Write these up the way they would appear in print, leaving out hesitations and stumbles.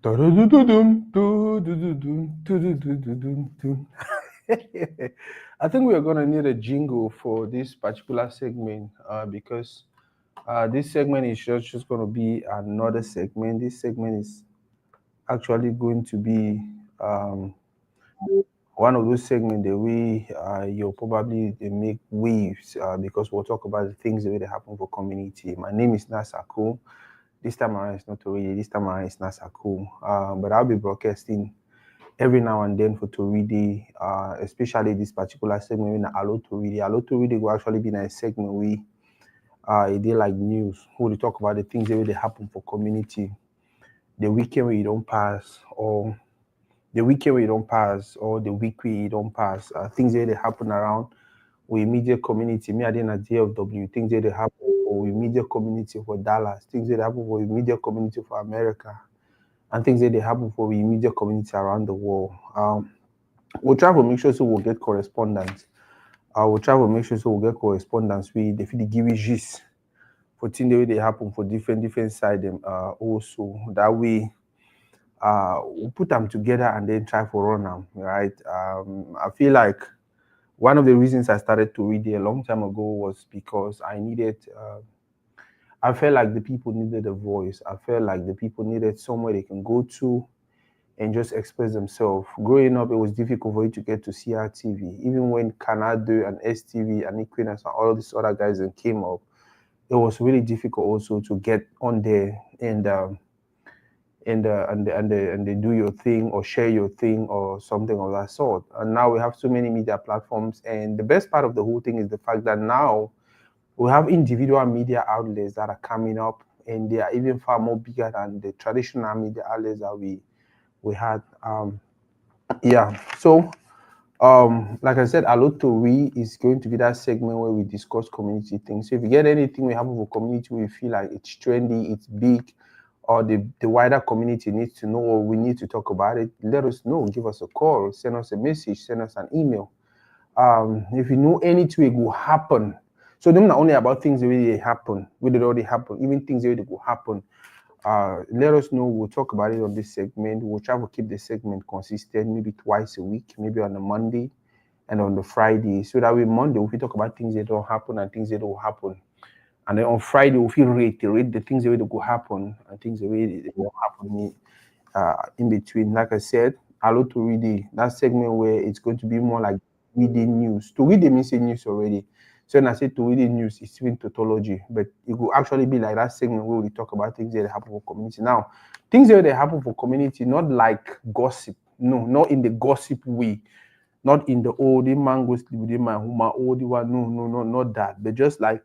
Dun-dun-dun-dun, dun-dun-dun, dun-dun-dun-dun-dun. I think we are going to need a jingle for this particular segment because this segment is just going to be another segment. This segment is actually going to be um, one of those segments that you'll probably make waves because we'll talk about the things that really happen for community. My name is Nasako. This time around it's not Toridey. This time around it's Nasako. But I'll be broadcasting every now and then for Toridey, especially this particular segment in Allo Toridey. Allo Toridey will actually be in a segment where it did like news, who we talk about the things that really happen for community, the weekend where you don't pass, or the weekend where you don't pass, or the week where you don't pass, things that really happen around with immediate community. Me, I didn't at DFW, things that they happen for immediate community for Dallas, things that happen for immediate community for America, and things that they happen for the immediate community around the world. We'll try to make sure so we'll get correspondence. We'll try to make sure so we'll get correspondence with the give you gist for things the way they happen for different side them also. That way we'll put them together and then try to run them, right? I feel like one of the reasons I started to read it a long time ago was because I felt like the people needed a voice. I felt like the people needed somewhere they can go to and just express themselves. Growing up, it was difficult for you to get to CRTV. Even when Canada and STV and Equinox and all these other guys that came up, it was really difficult also to get on there and they do your thing or share your thing or something of that sort. And now we have so many media platforms, and the best part of the whole thing is the fact that now we have individual media outlets that are coming up, and they are even far more bigger than the traditional media outlets that we had. Yeah. So, like I said, Allo Toridey is going to be that segment where we discuss community things. So if you get anything we have of a community, we feel like it's trendy, it's big, or the wider community needs to know, or we need to talk about it, let us know. Give us a call, send us a message, send us an email. If you know anything it will happen. So them not only about things that really happen, will it already happen, even things that really will happen. Let us know. We'll talk about it on this segment. We'll try to keep the segment consistent, maybe twice a week, maybe on a Monday and on the Friday. So that way Monday we talk about things that don't happen and things that will happen. And then on Friday we'll reiterate the things that will happen and things that will happen in between. Like I said, Allo Toridey, that segment where it's going to be more like reading news. To read means say news already. So when I say to read news, it's even tautology, but it will actually be like that segment where we talk about things that happen for community. Now, things that happen for community, not like gossip. No, not in the gossip way. Not in the old man goes sleep with the man who my old one. No, not that. But just like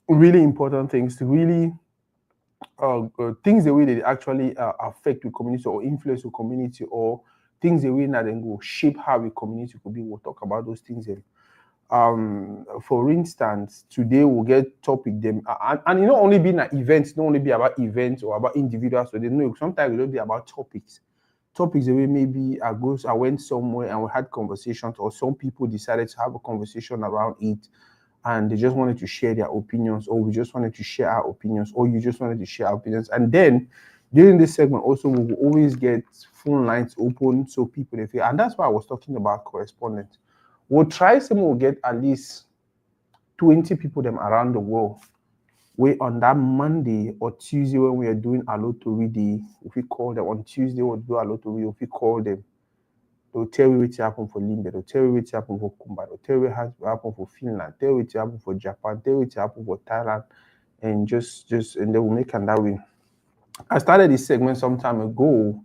really important things, really things the way they actually affect the community or influence the community, or things the way that then go shape how the community could be. We'll talk about those things. For instance, today we'll get topic them, and it not only be an event, not only be about events or about individuals. So they know sometimes it will be about topics. Topics the way maybe I went somewhere and we had conversations, or some people decided to have a conversation around it and they just wanted to share their opinions, or we just wanted to share our opinions, or you just wanted to share our opinions. And then during this segment also we will always get phone lines open so people they feel, and that's why I was talking about correspondence. We'll try some will get at least 20 people them around the world. We on that Monday or Tuesday when we are doing Allo Toridey, if we call them on Tuesday, we'll do Allo Toridey. If we call them, they'll tell you what happened for Limbe, they'll tell you what happened for Kumba, they'll tell you what happened for Finland, tell you what happened for Japan, tell you what happened for Thailand, and just and they will make it that way. I started this segment some time ago,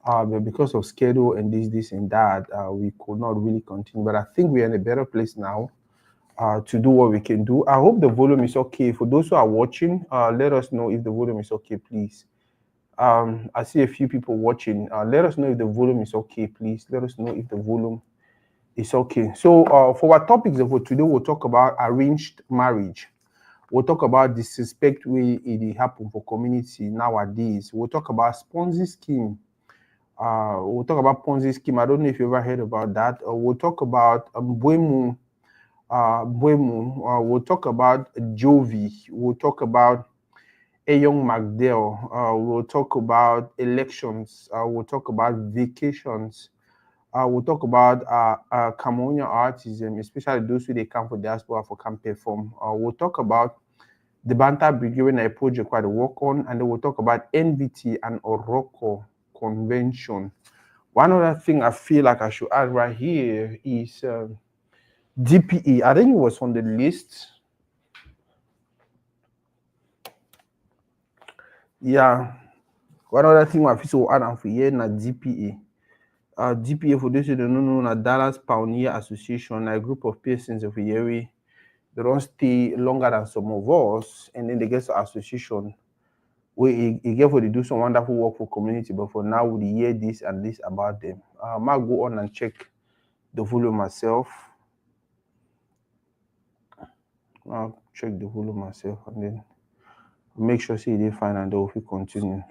but because of schedule and this and that, we could not really continue. But I think we're in a better place now to do what we can do. I hope the volume is okay. For those who are watching, let us know if the volume is okay, please. I see a few people watching. Let us know if the volume is okay, please. Let us know if the volume is okay. So for our topics for today, we'll talk about arranged marriage. We'll talk about disrespect way it happen for community nowadays. We'll talk about Ponzi scheme. We'll talk about Ponzi scheme. I don't know if you ever heard about that. We'll talk about Buemu. We'll talk about Jovi. We'll talk about a young McDale. We'll talk about elections. We'll talk about vacations. We'll talk about Cameroonian artism, especially those who they come for diaspora for can perform. We'll talk about the Banta Brigade, a project quite work on, and then we'll talk about NVT and Oroko Convention. One other thing I feel like I should add right here is DPE. I think it was on the list. Yeah. One other thing I feel so add on for here na DPE. DPA, for those who don't know, na Dallas Pioneer Association, a group of persons of here. They don't stay longer than some of us, and then they get to association. We get for they do some wonderful work for community, but for now we hear this and this about them. I might go on and check the volume myself. I'll check the volume myself and then make sure see they fine and then we continue.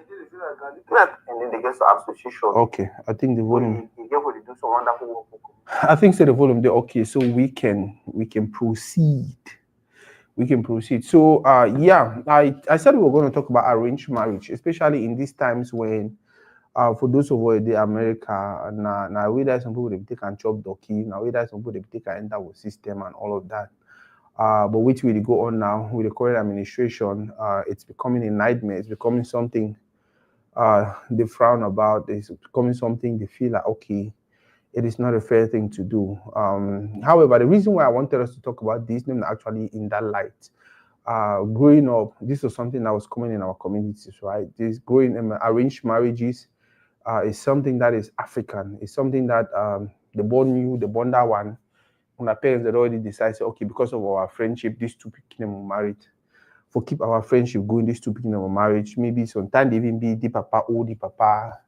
And then they get to association. Okay, I think the volume. You get for they do some wonderful work for community. I think so the volume they okay, so we can proceed. We can proceed. So yeah, I said we were going to talk about arranged marriage, especially in these times when for those of us in America, now we some people they take and chop donkey, now we some people they take and enter with system and all of that. But which will go on now with the current administration, it's becoming a nightmare. It's becoming something they frown about. It's becoming something they feel like, okay, it is not a fair thing to do. However, the reason why I wanted us to talk about this, not actually in that light, growing up, this was something that was common in our communities, right? This arranged marriages is something that is African. It's something that the born you, the born that one, when our parents had already decided, okay, because of our friendship, these two people were married. For keep our friendship going, these two people were married. Maybe sometimes they even be the papa or the papa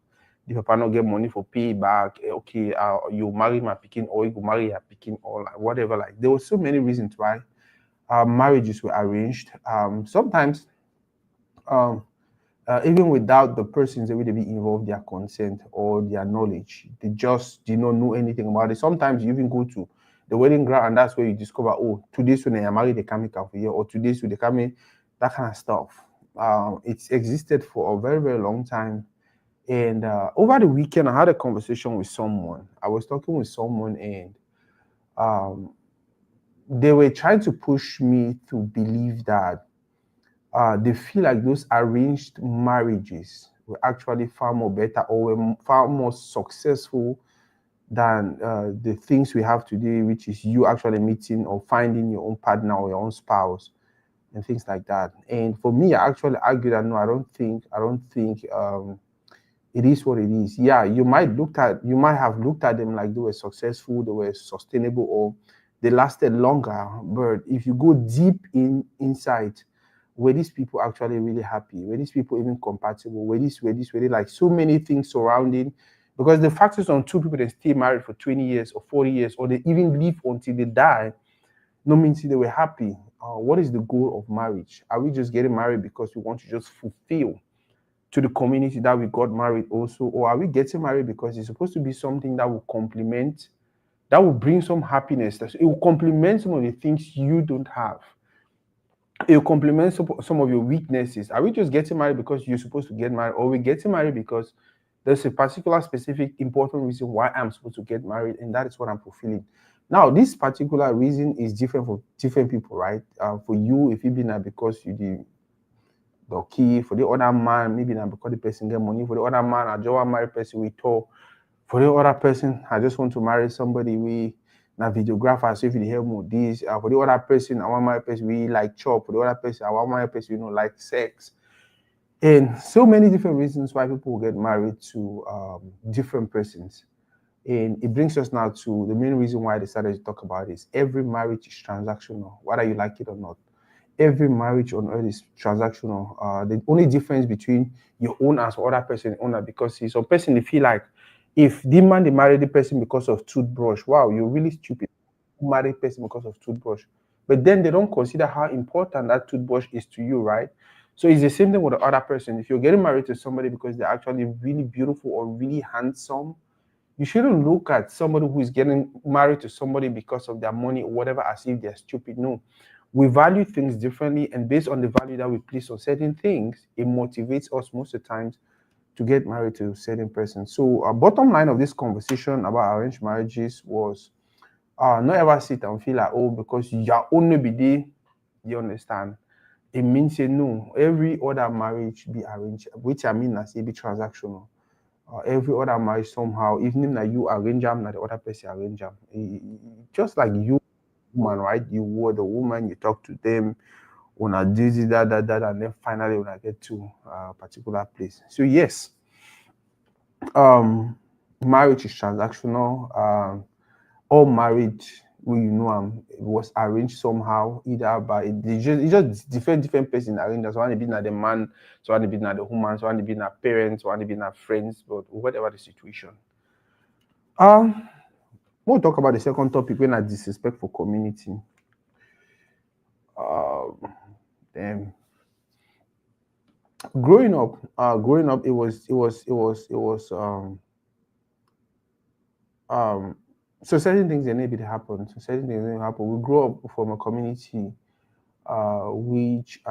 not get money for pay back. Okay, you marry my picking or you marry your picking or like whatever. Like there were so many reasons why marriages were arranged. Sometimes even without the persons that would be involved, their consent or their knowledge, they just did not know anything about it. Sometimes you even go to the wedding ground and that's where you discover, oh, today's when I marry the coming for here, or today's when they come in, that kind of stuff. It's existed for a very, very long time. And over the weekend, I had a conversation with someone. I was talking with someone, and they were trying to push me to believe that they feel like those arranged marriages were actually far more better or were far more successful than the things we have today, which is you actually meeting or finding your own partner or your own spouse and things like that. And for me, I actually argue that no, I don't think it is what it is. Yeah, you might have looked at them like they were successful, they were sustainable, or they lasted longer. But if you go deep inside, were these people actually really happy? Were these people even compatible? Were they like so many things surrounding? Because the fact is on two people that stay married for 20 years or 40 years, or they even live until they die, no means they were happy. What is the goal of marriage? Are we just getting married because we want to just fulfill to the community that we got married also, or are we getting married because it's supposed to be something that will complement, that will bring some happiness, it will complement some of the things you don't have, it will complement some of your weaknesses? Are we just getting married because you're supposed to get married, or are we getting married because there's a particular specific important reason why I'm supposed to get married, and that is what I'm fulfilling? Now, this particular reason is different for different people, right? For you, if you be not because you did the key, for the other man, maybe not because the person get money. For the other man, I just want to marry person we talk. For the other person, I just want to marry somebody we na videographer, so if you help me with this. For the other person, I want my person we like chop. For the other person, I want my person like sex. And so many different reasons why people get married to different persons. And it brings us now to the main reason why I decided to talk about this. Every marriage is transactional, whether you like it or not. Every marriage on earth is transactional. The only difference between your own and other person owner, because some person they feel like if the man they marry the person because of toothbrush, wow, you're really stupid. Marry person because of toothbrush, but then they don't consider how important that toothbrush is to you, right? So it's the same thing with the other person. If you're getting married to somebody because they're actually really beautiful or really handsome, you shouldn't look at somebody who is getting married to somebody because of their money or whatever as if they're stupid. No. We value things differently, and based on the value that we place on certain things, it motivates us most of the times to get married to a certain person. So, bottom line of this conversation about arranged marriages was not ever sit and feel like, oh, because you're only be there, you understand. It means say no. Every other marriage be arranged, which I mean as it be transactional. Every other marriage somehow, even if you arrange them, not the other person arrange them. Just like you, woman, right? You were the woman, you talk to them, when I do this, that, and then finally when I get to a particular place. So yes, um, marriage is transactional. All marriage, when you know, it was arranged somehow, either by it's just different person arranged. So one be not the man, so one be not the woman, so one be not parents, so one be not friends, but whatever the situation. Um, we'll talk about the second topic when I disrespect for community. Um, then growing up, um, so certain things they need to happen. So certain things need to happen. We grew up from a community which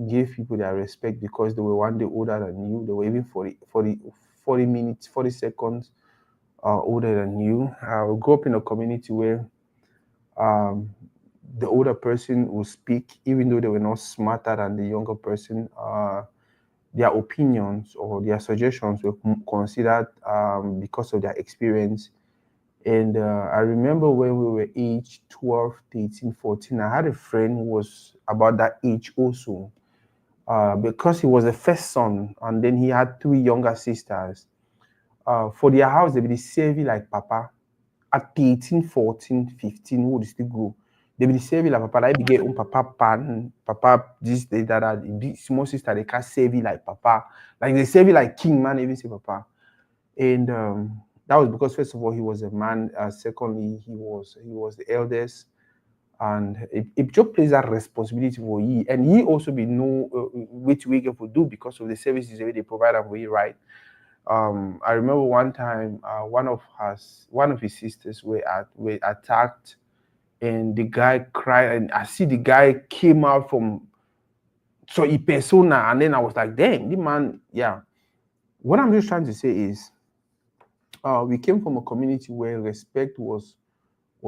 gave people their respect because they were one day older than you. They were even 40 minutes, 40 seconds older than you. We grew up in a community where um, the older person will speak, even though they were not smarter than the younger person. Their opinions or their suggestions were considered because of their experience. And I remember when we were age 12, 13, 14, I had a friend who was about that age also. Because he was the first son, and then he had three younger sisters. For their house, they be savvy like papa. At 13, 14, 15, who would still grow. They be savvy like papa. Like get own papa pan, papa this, that. The small sister, they can't save it like papa. Like they save it like king, man, even say papa. And that was because first of all he was a man. Secondly, he was the eldest, and it just plays that responsibility for he, and he also be know which way to do because of the services that they provide and for he, right. I remember one time one of his sisters were attacked, and the guy cried, and I see the guy came out from so he persona, and then I was like, dang, the man, yeah. What I'm just trying to say is we came from a community where respect was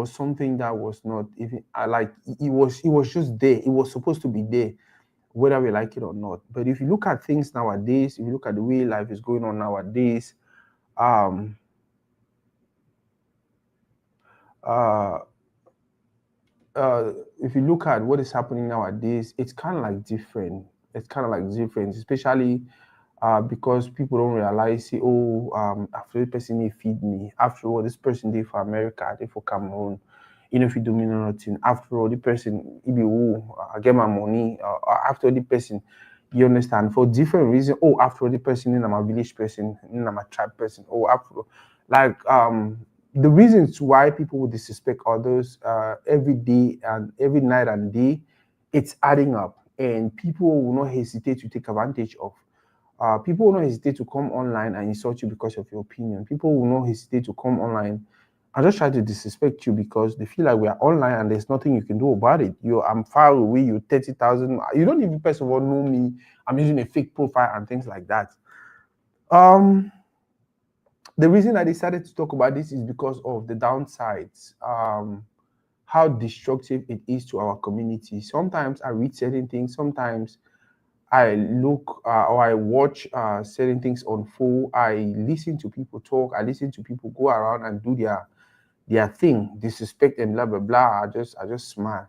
something that was not even like it was just there. It was supposed to be there, whether we like it or not. But if you look at things nowadays, if you look at the way life is going on nowadays, um, uh, if you look at what is happening nowadays, it's kind of like different. It's kind of like different, especially because people don't realize, say, oh, after this person they feed me. After all, this person did for America, they for Cameroon. You know, if you do me nothing. After all, the person, he be who I get my money. After all, the person, you understand, for different reasons. Oh, after all, the person, I'm a village person, I'm a tribe person. Oh, after all, like the reasons why people would disrespect others every day and every night and day, it's adding up, and people will not hesitate to take advantage of. People will not hesitate to come online and insult you because of your opinion. People will not hesitate to come online and just try to disrespect you because they feel like we are online and there's nothing you can do about it. I'm far away, you're 30,000. You don't even first of all know me. I'm using a fake profile and things like that. Um, the reason I decided to talk about this is because of the downsides. How destructive it is to our community. Sometimes I read certain things. Sometimes I look or I watch certain things unfold. I listen to people talk. I listen to people go around and do their thing, disrespect and blah blah blah. I just smile.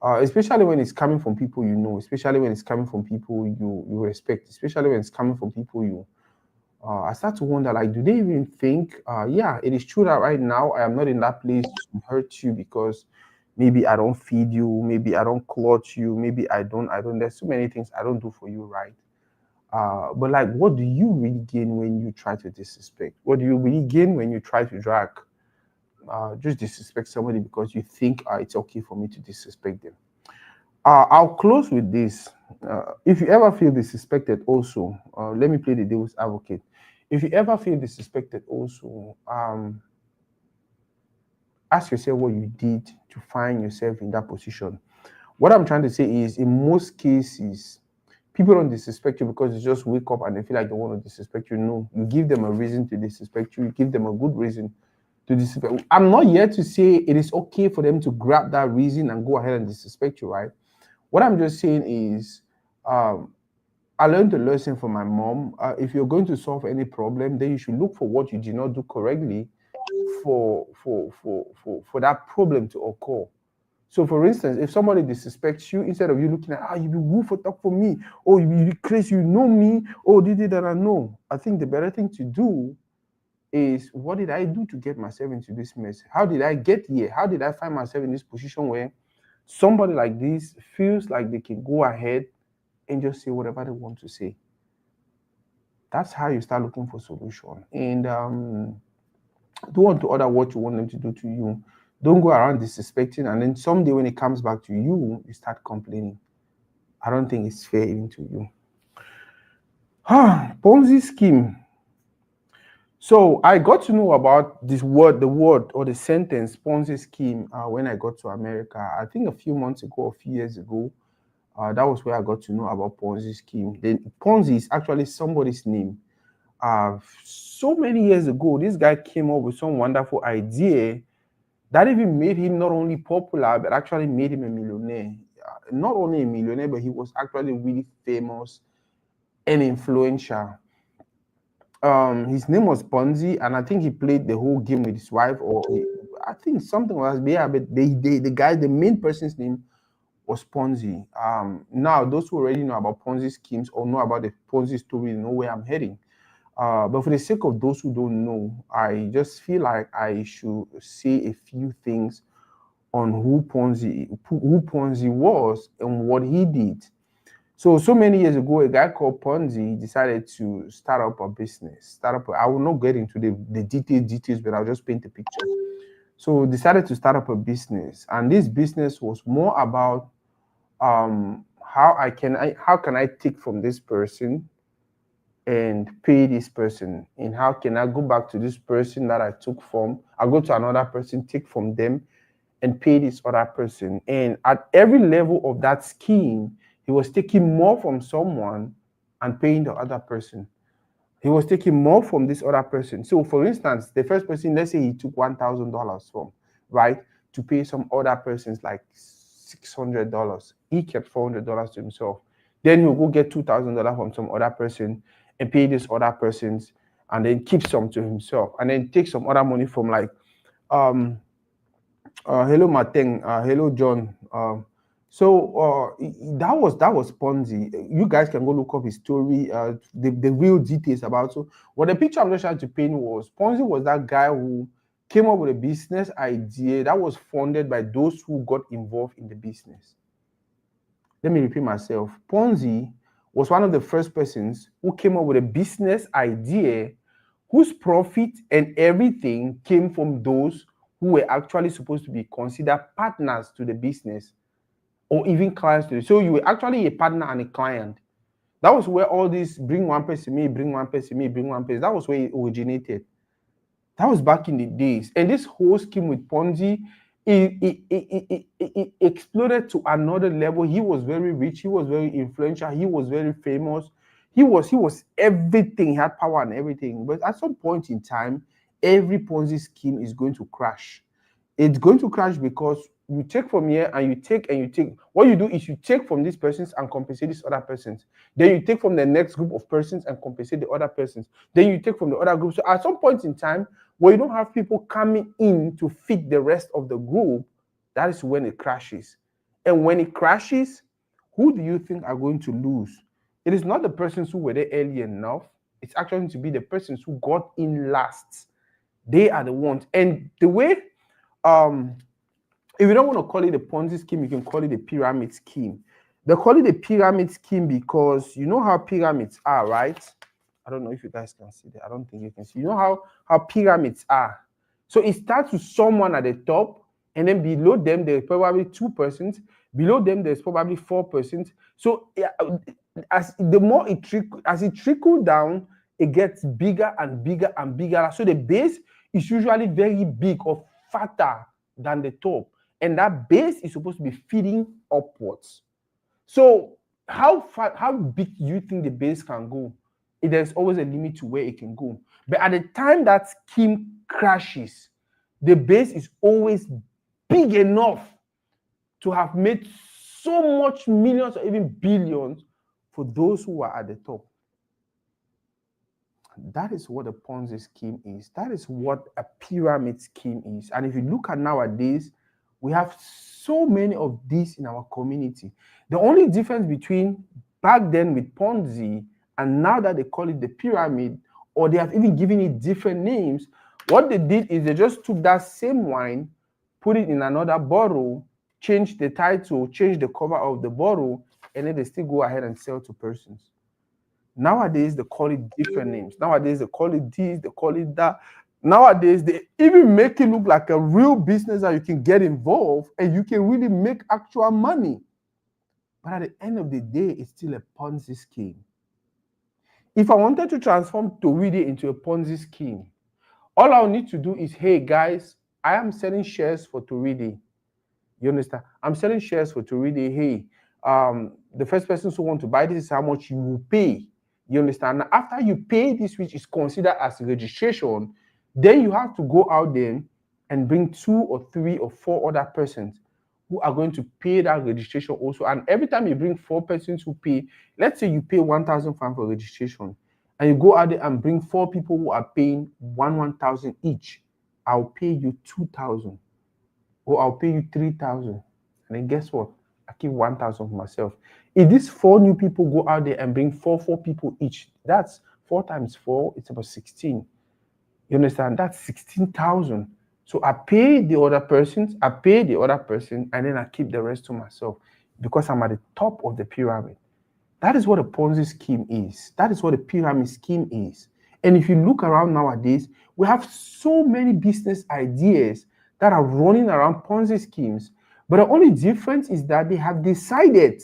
Especially when it's coming from people you know. Especially when it's coming from people you respect. Especially when it's coming from people you. I start to wonder, like, do they even think? Yeah, it is true that right now I am not in that place to hurt you because maybe I don't feed you, maybe I don't clothe you, maybe I don't. There's so many things I don't do for you, right? But like, what do you really gain when you try to disrespect? What do you really gain when you try to drag, just disrespect somebody because you think it's okay for me to disrespect them? I'll close with this. If you ever feel disrespected, also, let me play the devil's advocate. If you ever feel disrespected, also, ask yourself what you did to find yourself in that position. What I'm trying to say is, in most cases, people don't disrespect you because they just wake up and they feel like they want to disrespect you. No, you give them a reason to disrespect you. You give them a good reason to disrespect. I'm not here to say it is okay for them to grab that reason and go ahead and disrespect you, right? What I'm just saying is, um, I learned a lesson from my mom. If you're going to solve any problem, then you should look for what you did not do correctly for that problem to occur. So, for instance, if somebody disrespects you, instead of you looking at, you be woo for talk for me, or you be crazy, you know me, oh, did that I know. I think the better thing to do is, what did I do to get myself into this mess? How did I get here? How did I find myself in this position where somebody like this feels like they can go ahead and just say whatever they want to say? That's how you start looking for solution. And don't want to order what you want them to do to you. Don't go around disrespecting, and then someday when it comes back to you, you start complaining. I don't think it's fair even to you. Ponzi scheme. So I got to know about this word, the word or the sentence Ponzi scheme when I got to America. I think a few months ago, a few years ago, that was where I got to know about Ponzi scheme. Then Ponzi is actually somebody's name. So many years ago, this guy came up with some wonderful idea that even made him not only popular, but actually made him a millionaire. Not only a millionaire, but he was actually really famous and influential. His name was Ponzi, and I think he played the whole game with his wife, or I think something was, yeah, but the guy, the main person's name was Ponzi. Now, those who already know about Ponzi schemes or know about the Ponzi story know where I'm heading. But for the sake of those who don't know, I just feel like I should say a few things on who Ponzi was and what he did. So many years ago, a guy called Ponzi decided to start up a business. I will not get into the details, but I'll just paint a picture. So decided to start up a business, and this business was more about how can I take from this person and pay this person, and how can I go back to this person that I took from? I go to another person, take from them, and pay this other person. And at every level of that scheme, he was taking more from someone and paying the other person. He was taking more from this other person. So, for instance, the first person, let's say he took $1,000 from, right, to pay some other persons like $600. He kept $400 to himself. Then he'll go get $2,000 from some other person and pay this other persons, and then keep some to himself, and then take some other money from like hello Mateng, hello John. That was Ponzi. You guys can go look up his story, the real details about. So what the picture I'm just trying to paint was, Ponzi was that guy who came up with a business idea that was funded by those who got involved in the business. Let me repeat myself. Ponzi was one of the first persons who came up with a business idea whose profit and everything came from those who were actually supposed to be considered partners to the business, or even clients to it. So you were actually a partner and a client. That was where all this bring one person, me, bring one person, me, bring one person, that was where it originated. That was back in the days. And this whole scheme with Ponzi, it exploded to another level. He was very rich. He was very influential. He was very famous. He was everything. He had power and everything. But at some point in time, every Ponzi scheme is going to crash. It's going to crash because you take from here and you take and you take. What you do is you take from these persons and compensate these other persons. Then you take from the next group of persons and compensate the other persons. Then you take from the other group. So at some point in time, where you don't have people coming in to fit the rest of the group, that is when it crashes. And when it crashes, who do you think are going to lose? It is not the persons who were there early enough. It's actually going to be the persons who got in last. They are the ones. And the way, if you don't want to call it a Ponzi scheme, you can call it a pyramid scheme. They call it a pyramid scheme because you know how pyramids are, right? I don't know if you guys can see that. I don't think you can see. You know how pyramids are. So it starts with someone at the top, and then below them there's probably 2%. Below them there's probably 4%. So as it trickles down, it gets bigger and bigger and bigger. So the base is usually very big or fatter than the top. and that base is supposed to be feeding upwards. So how big do you think the base can go? There's always a limit to where it can go. But at the time that scheme crashes, the base is always big enough to have made so much millions or even billions for those who are at the top. That is what a Ponzi scheme is. That is what a pyramid scheme is. And if you look at nowadays, we have so many of these in our community. The only difference between back then with Ponzi and now that they call it the pyramid, or they have even given it different names, what they did is they just took that same wine, put it in another bottle, changed the title, changed the cover of the bottle, and then they still go ahead and sell to persons. Nowadays, they call it different names. Nowadays, they call it this, they call it that. Nowadays, they even make it look like a real business that you can get involved and you can really make actual money. But at the end of the day, it's still a Ponzi scheme. If I wanted to transform Toridey into a Ponzi scheme, all I'll need to do is, hey guys, I am selling shares for Toridey. You understand? I'm selling shares for Toridey. Hey, the first person who want to buy this is how much you will pay. You understand? Now, after you pay this, which is considered as registration, then you have to go out there and bring 2 or 3 or 4 other persons who are going to pay that registration also. And every time you bring 4 persons who pay, let's say you pay 1,000 francs for registration, and you go out there and bring 4 people who are paying 1,000 each, I'll pay you 2,000, or I'll pay you 3,000. And then guess what? I keep 1,000 for myself. If these 4 new people go out there and bring 4 people each, that's 4 times 4, it's about 16. You understand? That's 16,000. So I pay the other persons, and then I keep the rest to myself because I'm at the top of the pyramid. That is what a Ponzi scheme is. That is what a pyramid scheme is. And if you look around nowadays, we have so many business ideas that are running around Ponzi schemes. But the only difference is that they have decided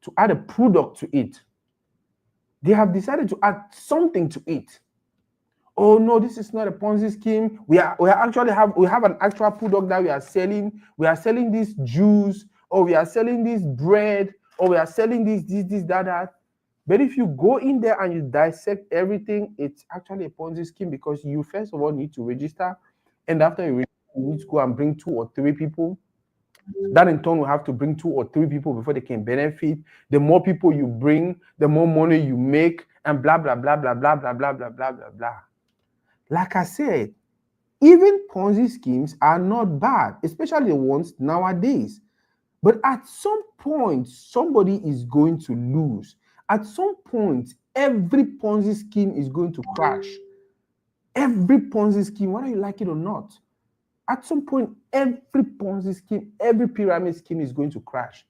to add a product to it. They have decided to add something to it. Oh no, this is not a Ponzi scheme. We have an actual product that we are selling. We are selling this juice, or we are selling this bread, or we are selling this, that. But if you go in there and you dissect everything, it's actually a Ponzi scheme because you first of all need to register, and after you register, you need to go and bring 2 or 3 people. That in turn will have to bring 2 or 3 people before they can benefit. The more people you bring, the more money you make, and blah blah blah blah blah blah blah blah blah blah blah. Like I said, even Ponzi schemes are not bad, especially the ones nowadays. But at some point, somebody is going to lose. At some point, every Ponzi scheme is going to crash. Every Ponzi scheme, whether you like it or not. At some point, every Ponzi scheme, every pyramid scheme is going to crash.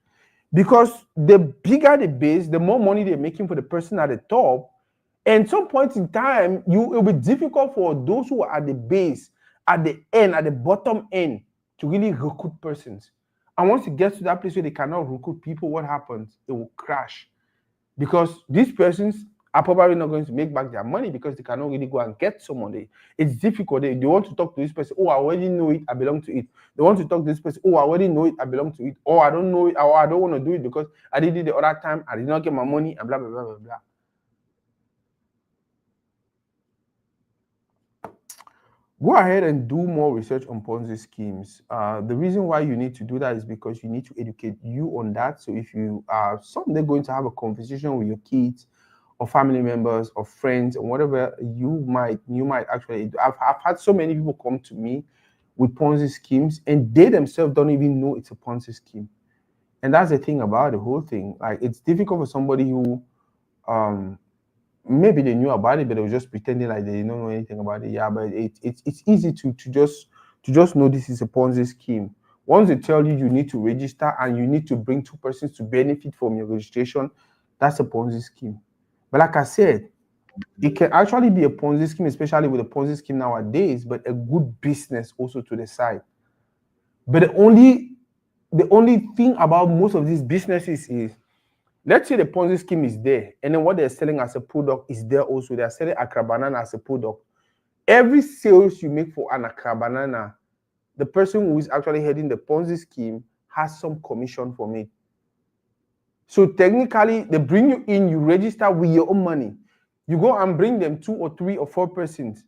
Because the bigger the base, the more money they're making for the person at the top. And some point in time, it will be difficult for those who are at the base, at the end, at the bottom end, to really recruit persons. And once it gets to that place where they cannot recruit people, what happens? It will crash. Because these persons are probably not going to make back their money because they cannot really go and get someone. It's difficult. They want to talk to this person. Oh, I already know it. I belong to it. They want to talk to this person. Oh, I already know it. I belong to it. Oh, I don't know it. Or I don't want to do it because I did it the other time. I did not get my money and blah, blah, blah, blah, blah. Go ahead and do more research on Ponzi schemes. The reason why you need to do that is because you need to educate you on that. So if you are someday going to have a conversation with your kids or family members or friends or whatever, you might actually, I've had so many people come to me with Ponzi schemes and they themselves don't even know it's a Ponzi scheme. And that's the thing about the whole thing. Like, it's difficult for somebody who maybe they knew about it, but they were just pretending like they didn't know anything about it. Yeah, but it's easy to just know this is a Ponzi scheme. Once they tell you need to register and you need to bring 2 persons to benefit from your registration, that's a Ponzi scheme. But like I said, it can actually be a Ponzi scheme, especially with a Ponzi scheme nowadays, but a good business also to the side. But the only thing about most of these businesses is, let's say the Ponzi scheme is there, and then what they're selling as a product is there also. They're selling Accra banana as a product. Every sales you make for an Accra banana, the person who is actually heading the Ponzi scheme has some commission from it. So technically, they bring you in, you register with your own money. You go and bring them 2 or 3 or 4 persons,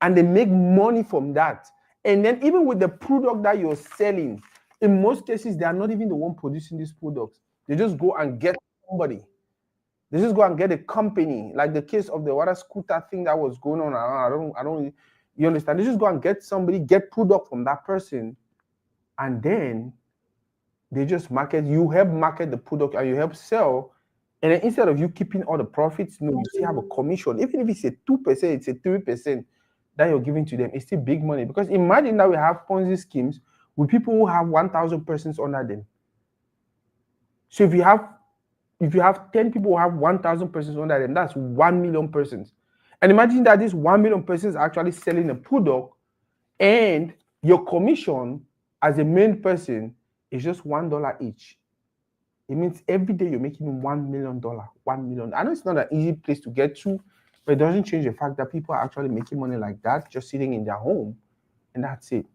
and they make money from that. And then even with the product that you're selling, in most cases, they are not even the one producing these products. They just go and get somebody. They just go and get a company, like the case of the water scooter thing that was going on. I don't, you understand? They just go and get somebody, get product from that person, and then they just market. You help market the product and you help sell. And then instead of you keeping all the profits, no, you still have a commission. Even if it's a 2%, it's a 3% that you're giving to them. It's still big money. Because imagine that we have Ponzi schemes with people who have 1,000 persons under them. So if you have 10 people who have 1,000 persons under them, that's 1 million persons. And imagine that this 1 million persons are actually selling a product, and your commission as a main person is just $1 each. It means every day you're making $1 million. 1 million. I know it's not an easy place to get to, but it doesn't change the fact that people are actually making money like that, just sitting in their home, and that's it.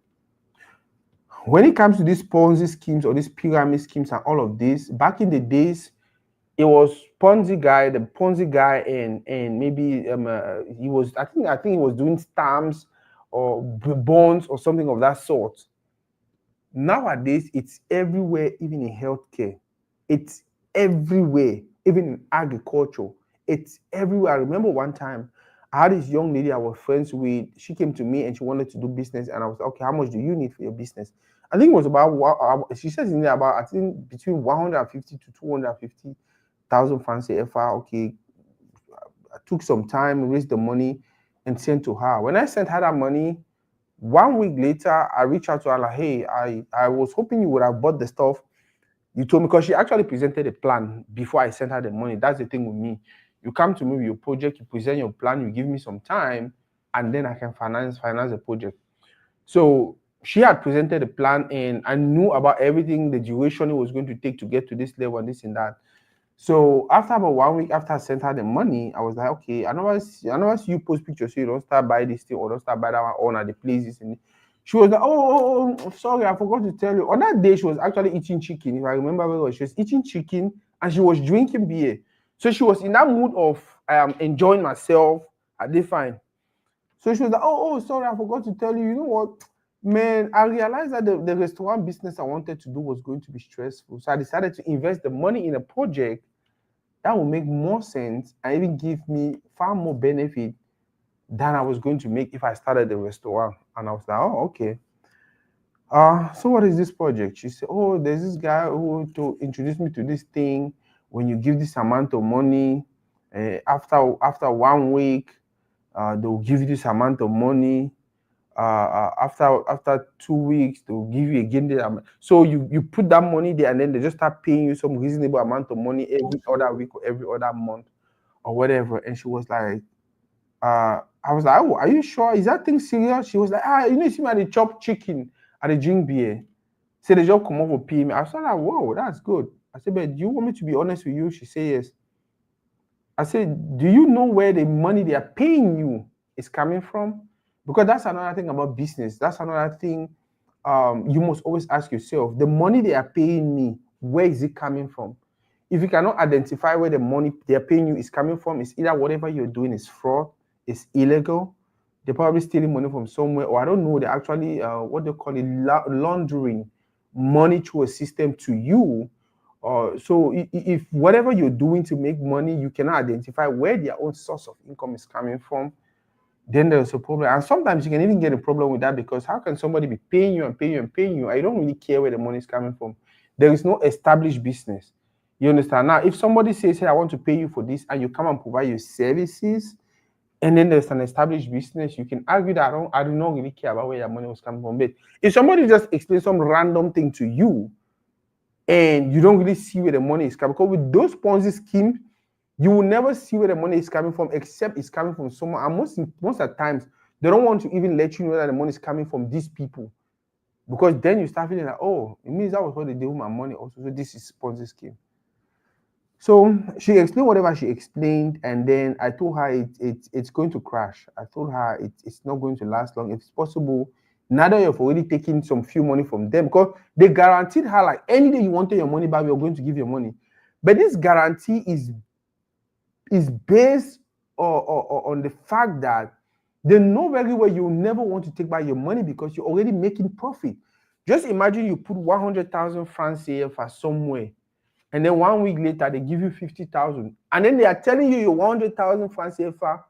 When it comes to these Ponzi schemes or these pyramid schemes and all of this, back in the days, it was the Ponzi guy, and maybe he was. I think he was doing stamps or bonds or something of that sort. Nowadays, it's everywhere, even in healthcare. It's everywhere, even in agriculture. It's everywhere. I remember one time I had this young lady I was friends with. She came to me and she wanted to do business, and I was like, okay, how much do you need for your business? I think it was about, she says in there about, I think between 150 to 250,000 francs CFA. Okay, I took some time, raised the money, and sent to her. When I sent her that money, 1 week later, I reached out to her like, hey, I was hoping you would have bought the stuff. You told me, because she actually presented a plan before I sent her the money. That's the thing with me. You come to me with your project, you present your plan, you give me some time, and then I can finance the project. So she had presented a plan, and I knew about everything, the duration it was going to take to get to this level and this and that. So after about 1 week after I sent her the money, I was like, okay, I never see you post pictures, so you don't start buy this thing or don't start buy that one at the places. And she was like, oh, sorry, I forgot to tell you. On that day, she was actually eating chicken. If I remember very well, she was eating chicken and she was drinking beer. So she was in that mood of enjoying myself. I did fine. So she was like, oh, sorry, I forgot to tell you. You know what? Man, I realized that the restaurant business I wanted to do was going to be stressful. So I decided to invest the money in a project that will make more sense and even give me far more benefit than I was going to make if I started the restaurant. And I was like, oh, okay. So what is this project? She said, oh, there's this guy who to introduce me to this thing. When you give this amount of money, after 1 week, they'll give you this amount of money. After 2 weeks, they'll give you again the amount. So you put that money there, and then they just start paying you some reasonable amount of money every other week or every other month or whatever. And she was like, I was like, oh, are you sure? Is that thing serious? She was like, you see me at the chop chicken, at the drink beer. Say the job come over pay me. I was like, whoa, that's good. I said, but do you want me to be honest with you? She said yes. I said, do you know where the money they are paying you is coming from? Because that's another thing about business. That's another thing you must always ask yourself. The money they are paying me, where is it coming from? If you cannot identify where the money they're paying you is coming from, it's either whatever you're doing is fraud, it's illegal, they're probably stealing money from somewhere, or I don't know, they're actually, what they call it, laundering money through a system to you. So if whatever you're doing to make money, you cannot identify where their own source of income is coming from, then there's a problem. And sometimes you can even get a problem with that, because how can somebody be paying you and paying you and paying you? I don't really care where the money is coming from. There is no established business. You understand? Now, if somebody says, hey, I want to pay you for this, and you come and provide your services, and then there's an established business, you can argue that I do not really care about where your money was coming from. But if somebody just explains some random thing to you, and you don't really see where the money is coming, because with those Ponzi schemes, you will never see where the money is coming from, except it's coming from someone. And most of the times, they don't want to even let you know that the money is coming from these people, because then you start feeling like, oh, it means that was what they did with my money also. So this is Ponzi scheme. So she explained whatever she explained, and then I told her it's going to crash. I told her it's not going to last long. If it's possible, Now that you've already taken some few money from them, because they guaranteed her like any day you wanted your money back, we're going to give your money. But this guarantee is based on the fact that they know very well you never want to take back your money because you're already making profit. Just imagine you put 100,000 francs CFA somewhere, and then 1 week later they give you 50,000, and then they are telling you your 100,000 francs CFA.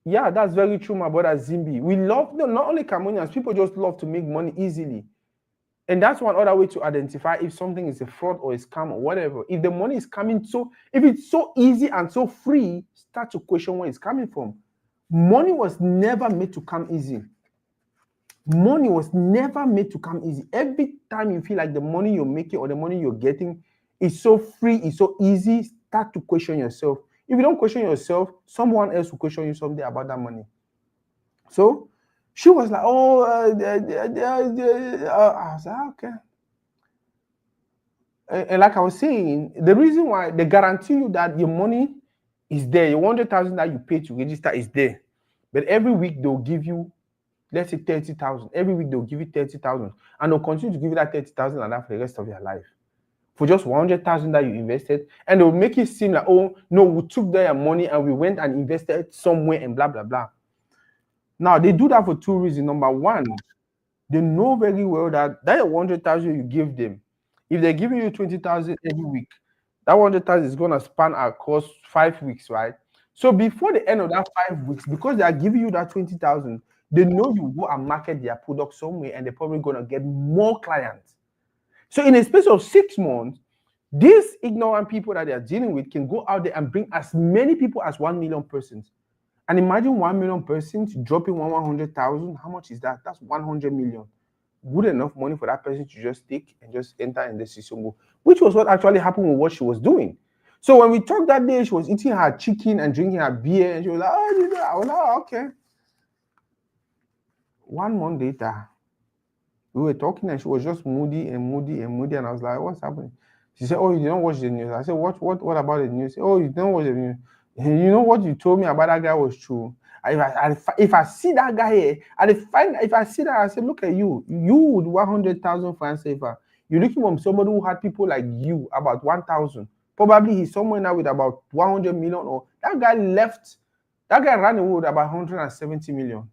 Yeah, that's very true, my brother Zimbi. We love, no, not only Cameroonians, people just love to make money easily. And that's one other way to identify if something is a fraud or a scam or whatever. If the money is coming if it's so easy and so free, start to question where it's coming from. Money was never made to come easy. Money was never made to come easy. Every time you feel like the money you're making or the money you're getting is so free, it's so easy, start to question yourself. If you don't question yourself, someone else will question you someday about that money. So she was like, oh, I was like, okay. And like I was saying, the reason why they guarantee you that your money is there, your 100,000 that you pay to register is there. But every week they'll give you, let's say 30,000. Every week they'll give you 30,000, and they'll continue to give you that 30,000 and that for the rest of your life. For just 100,000 that you invested, and they'll make it seem like, oh no, we took their money and we went and invested somewhere and blah blah blah. Now they do that for two reasons. Number one, they know very well that 100,000 you give them, if they're giving you 20,000 every week, that 100,000 is going to span across 5 weeks, right? So before the end of that 5 weeks, because they are giving you that 20,000, they know you go and market their product somewhere, and they're probably going to get more clients. So in a space of 6 months, these ignorant people that they are dealing with can go out there and bring as many people as 1 million persons. And imagine 1 million persons dropping 100,000. How much is that? That's 100 million. Good enough money for that person to just take and just enter in the system, which was what actually happened with what she was doing. So when we talked that day, she was eating her chicken and drinking her beer, and she was like, oh, I was like, oh, okay. 1 month later, we were talking and she was just moody, and I was like, what's happening? She said, oh, you don't watch the news. I said, what about the news? Oh, you don't watch the news. You know what you told me about that guy was true. If I see that guy here, if I see that, I say, look at you with 100,000 francs CFA. You're looking for somebody who had people like you about 1,000. Probably he's somewhere now with about 100 million, or that guy ran away with about 170 million.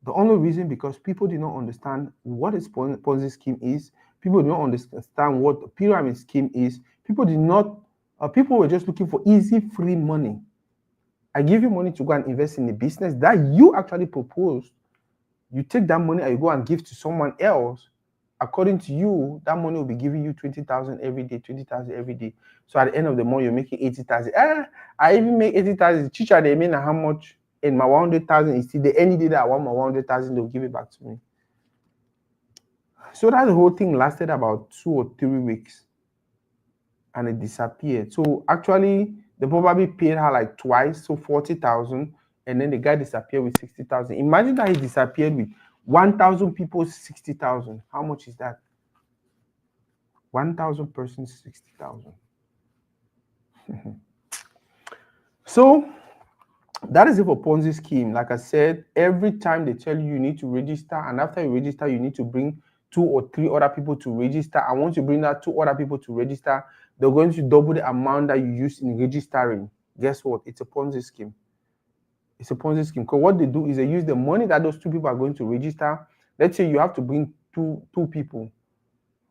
The only reason, because people do not understand what a Ponzi scheme is. People do not understand what a pyramid scheme is. People were just looking for easy, free money. I give you money to go and invest in a business that you actually proposed. You take that money and you go and give to someone else. According to you, that money will be giving you 20,000 every day, 20,000 every day. So at the end of the month, you're making 80,000. I even make 80,000. Teacher, they mean how much? And my 100,000 is still there. Any day that I want my 100,000, they'll give it back to me. So that whole thing lasted about 2 or 3 weeks, and it disappeared. So actually, they probably paid her like twice, so 40,000, and then the guy disappeared with 60,000. Imagine that he disappeared with 1,000 people, 60,000. How much is that? 1,000 persons, 60,000. So that is it for Ponzi scheme. Like I said, every time they tell you need to register, and after you register, you need to bring 2 or 3 other people to register. And once you bring that 2 other people to register, they're going to double the amount that you use in registering. Guess what? It's a Ponzi scheme. It's a Ponzi scheme. Because what they do is they use the money that those 2 people are going to register. Let's say you have to bring two people,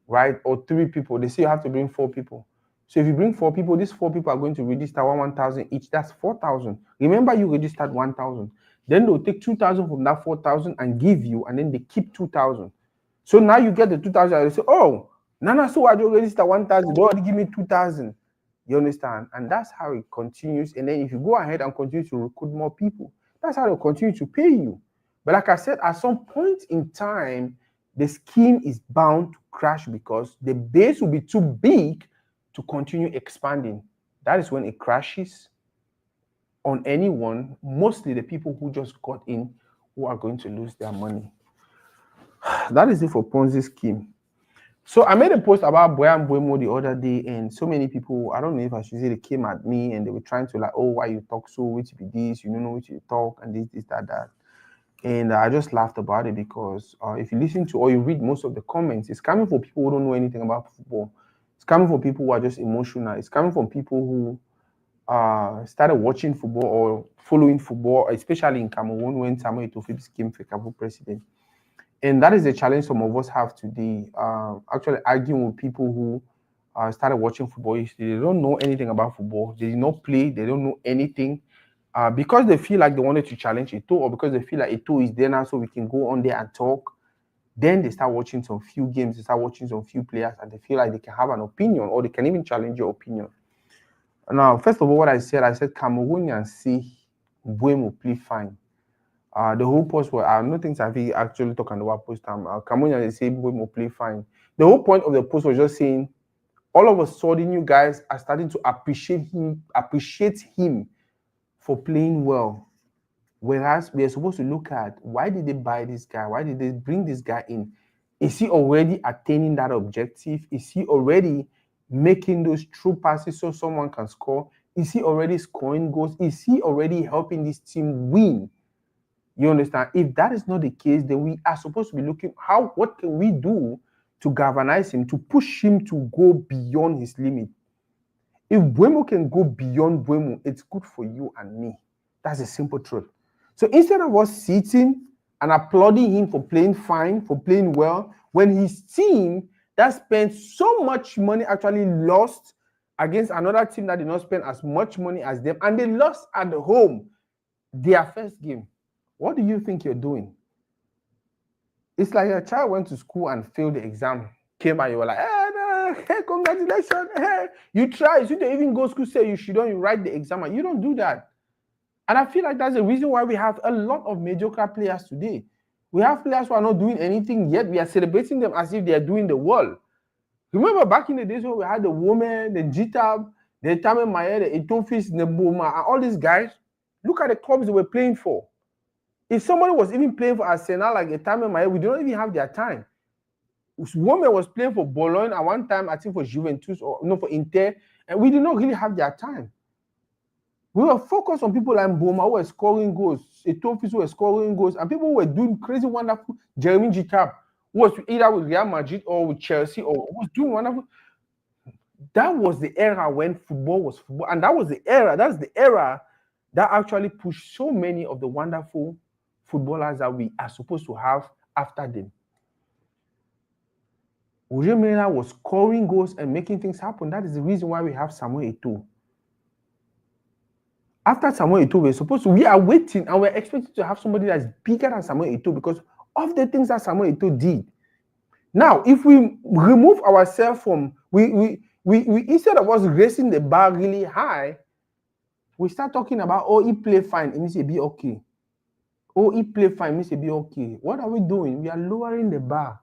right? Or 3 people. They say you have to bring 4 people. So if you bring 4 people, these 4 people are going to register 1,000 each. That's 4,000. Remember, you registered 1,000. Then they'll take 2,000 from that 4,000 and give you, and then they keep 2,000. So now you get the 2,000. And they say, oh, Nana, so I just register 1,000. They already give me 2,000. You understand? And that's how it continues. And then if you go ahead and continue to recruit more people, that's how they'll continue to pay you. But like I said, at some point in time, the scheme is bound to crash because the base will be too big to continue expanding. That is when it crashes on anyone, mostly the people who just got in, who are going to lose their money. That is it for Ponzi scheme. So I made a post about Boyan Buemo the other day, and so many people, I don't know if I should say, they came at me and they were trying to like, oh, why you talk so, which be this, you don't know which you talk, and this, that. And I just laughed about it because if you listen to or you read most of the comments, it's coming from people who don't know anything about football. It's coming from people who are just emotional. It's coming from people who started watching football or following football, especially in Cameroon when Samuel Eto'o became Cameroon president. And that is the challenge some of us have today. Actually, arguing with people who started watching football yesterday. They don't know anything about football. They did not play. They don't know anything. Because they feel like they wanted to challenge Eto'o, or because they feel like Eto'o is there now, so we can go on there and talk. Then they start watching some few games. They start watching some few players, and they feel like they can have an opinion, or they can even challenge your opinion. Now, first of all, what I said Cameroonians see Buemo play fine. The whole post was, I don't think Safi actually talking about post time. Cameroonians say Buemo play fine. The whole point of the post was just saying, all of a sudden, you guys are starting to appreciate him for playing well. Whereas we are supposed to look at, why did they buy this guy? Why did they bring this guy in? Is he already attaining that objective? Is he already making those true passes so someone can score? Is he already scoring goals? Is he already helping this team win? You understand? If that is not the case, then we are supposed to be looking what can we do to galvanize him, to push him to go beyond his limit. If Buemo can go beyond Buemo, it's good for you and me. That's the simple truth. So instead of us sitting and applauding him for playing fine, for playing well, when his team that spent so much money actually lost against another team that did not spend as much money as them, and they lost at home their first game, what do you think you're doing? It's like your child went to school and failed the exam, came out, you were like, hey, congratulations, hey, you tried. You didn't even go to school, say you shouldn't, you write the exam, and you don't do that. And I feel like that's the reason why we have a lot of mediocre players today. We have players who are not doing anything yet. We are celebrating them as if they are doing the world. Remember back in the days when we had the women, the Jitab, the Tame Maye, the Etofis, the Boma, and all these guys? Look at the clubs they were playing for. If somebody was even playing for Arsenal like a Tame Maye, we don't even have their time. Woman was playing for Bologna at one time, I think for Juventus or no, for Inter, and we did not really have their time. We were focused on people like Boma who were scoring goals, Etofis who were scoring goals, and people who were doing crazy, wonderful. Jeremy Jitab, who was either with Real Madrid or with Chelsea, or was doing wonderful. That was the era when football was football, and that's the era that actually pushed so many of the wonderful footballers that we are supposed to have after them. Roger Miller was scoring goals and making things happen. That is the reason why we have Samuel Eto'o. After Samuel Eto'o, we are waiting and we're expecting to have somebody that's bigger than Samuel Eto'o because of the things that Samuel Eto'o did. Now, if we remove ourselves from, we instead of us raising the bar really high, we start talking about, oh, he play fine, it means he be okay. Oh, he play fine, it means he be okay. What are we doing? We are lowering the bar.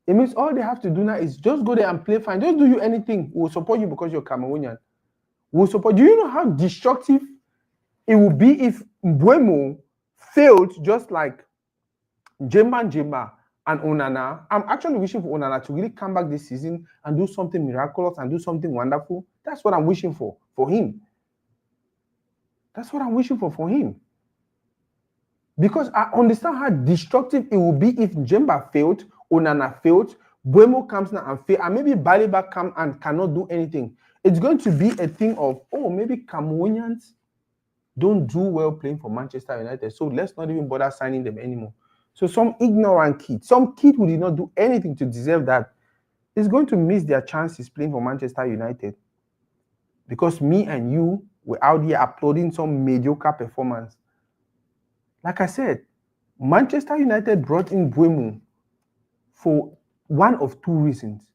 It means all they have to do now is just go there and play fine. Don't do you anything. We'll support you because you're Cameroonian. We'll support. Do you know how destructive it would be if Buemo failed just like Jemba and Onana? I'm actually wishing for Onana to really come back this season and do something miraculous and do something wonderful. That's what I'm wishing for him. That's what I'm wishing for him. Because I understand how destructive it will be if Jemba failed, Onana failed, Buemo comes now and fails, and maybe Baliba comes and cannot do anything. It's going to be a thing of, oh, maybe Cameroonians don't do well playing for Manchester United, so let's not even bother signing them anymore. So some ignorant kid, some kid who did not do anything to deserve that, is going to miss their chances playing for Manchester United. Because me and you were out here applauding some mediocre performance. Like I said, Manchester United brought in Buemo for one of two reasons.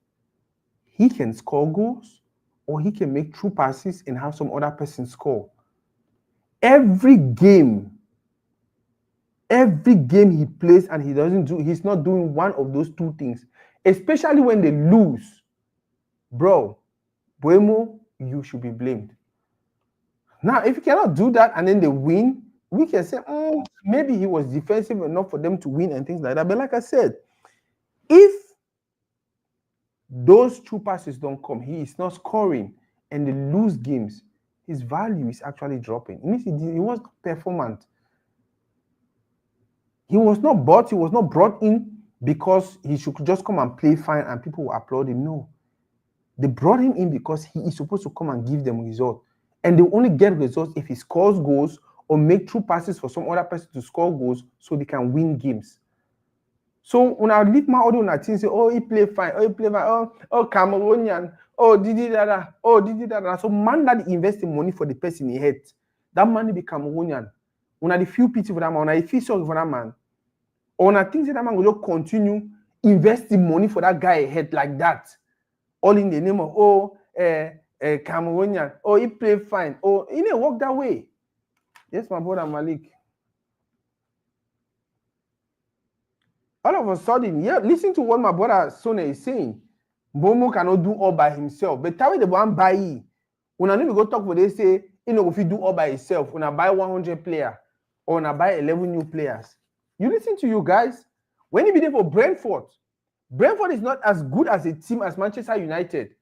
He can score goals, or he can make true passes and have some other person score. Every game he plays and he's not doing one of those two things, especially when they lose. Bro, Buemo, you should be blamed. Now, if you cannot do that and then they win, we can say, maybe he was defensive enough for them to win and things like that. But like I said, if those true passes don't come. He is not scoring, and they lose games. His value is actually dropping. It means he was not performant. He was not bought. He was not brought in because he should just come and play fine and people will applaud him. No, they brought him in because he is supposed to come and give them results, and they only get results if he scores goals or make true passes for some other person to score goals so they can win games. So when I leave my audio on that team, say, oh, he play fine, oh, Cameroonian, oh, didi dada, oh, didi dada. So man that invest in money for the person he hate, that money be Cameroonian. When I feel pity for that man, when I feel sorry for that man, or when I think that man will just continue investing money for that guy head like that, all in the name of Cameroonian, oh, he play fine, oh, he didn't work that way. Yes, my brother Malik. All of a sudden, yeah, listen to what my brother Sone is saying. Bomo cannot do all by himself. But tell me the one buy he. When I need to go talk with they say, you know, if you do all by yourself, when I buy 100 player or when I buy 11 new players. You listen to you guys. When you be there for Brentford is not as good as a team as Manchester United.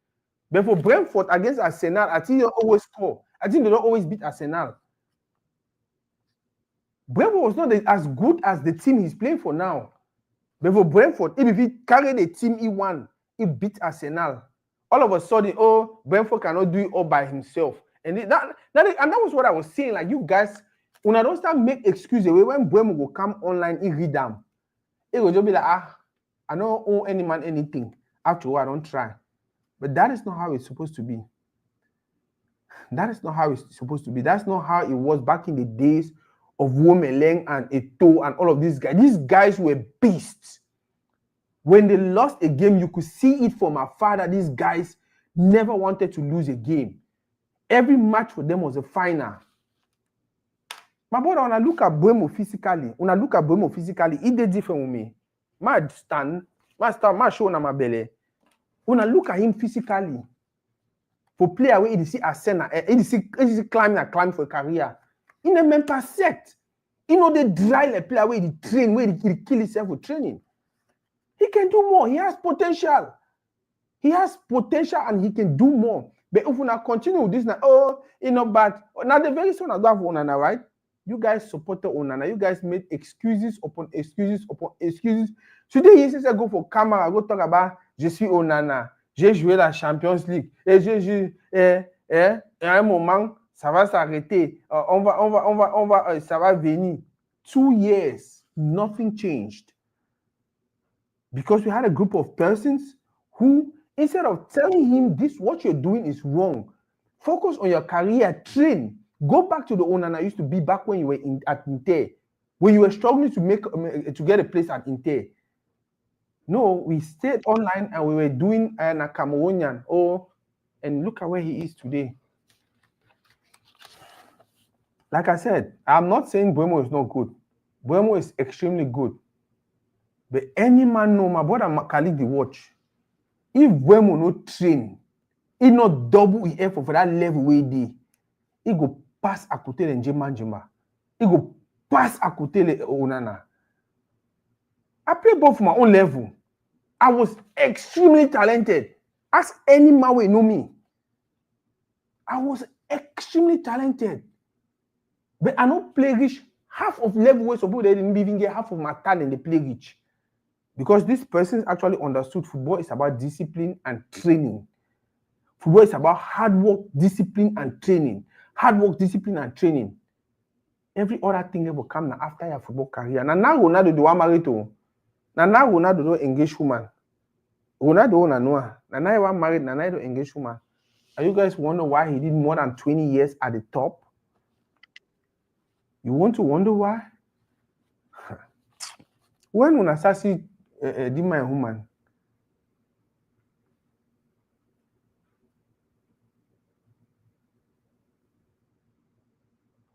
But for Brentford against Arsenal, I think they always score. I think they don't always beat Arsenal. Brentford was not as good as the team he's playing for now. But for Brentford, if he carried the team he won, he beat Arsenal. All of a sudden, oh, Brentford cannot do it all by himself. And that was what I was saying. Like, you guys, when I don't start make excuses, when Brentford will come online, he read them. It will just be like, I don't owe any man anything. After all, I don't try. But that is not how it's supposed to be. That is not how it's supposed to be. That's not how it was back in the days of Womeleng and Eto and all of these guys. These guys were beasts. When they lost a game, you could see it from afar that these guys never wanted to lose a game. Every match for them was a final. My brother, when I look at Buemo physically, it did different with me. My show na my belly. When I look at him physically, for player where he see Arsenal, he see climb for a career. In the mental set, you know, they dry the player where he train, where he kill himself with training. He can do more. He has potential. He has potential and he can do more. But if we not continue with this now, oh, you know, but now the very soon I do have Onana, right? You guys supported Onana. You guys made excuses upon excuses upon excuses. Today, he says, go for camera, go talk about je suis Onana. J'ai joué la Champions League. Et à un moment, ça va s'arrêter. Ça va venir. 2 years, nothing changed. Because we had a group of persons who, instead of telling him this, what you're doing is wrong, focus on your career, train. Go back to the Onana used to be back when you were at Inter, when you were struggling to get a place at Inter. No, we stayed online and we were doing a Cameroonian. Oh, and look at where he is today. Like I said, I'm not saying Buemo is not good. Buemo is extremely good. But any man know, my brother Khalid the watch. If Buemo no train, he not double his effort for that level where he go pass à côté de Njema. He go pass à côté de Onana. I play ball for my own level. I was extremely talented. Ask any man who know me. I was extremely talented. But I don't play rich half of level where some people they didn't even get half of my talent they play rich. Because this person actually understood football is about discipline and training. Football is about hard work, discipline, and training. Hard work, discipline, and training. Every other thing will come after your football career. Now Ronaldo do married to. Now Ronaldo do engage woman. Ronaldo now one married. Now do engage woman. Are you guys wonder why he did more than 20 years at the top? You want to wonder why? When una sasi did my woman.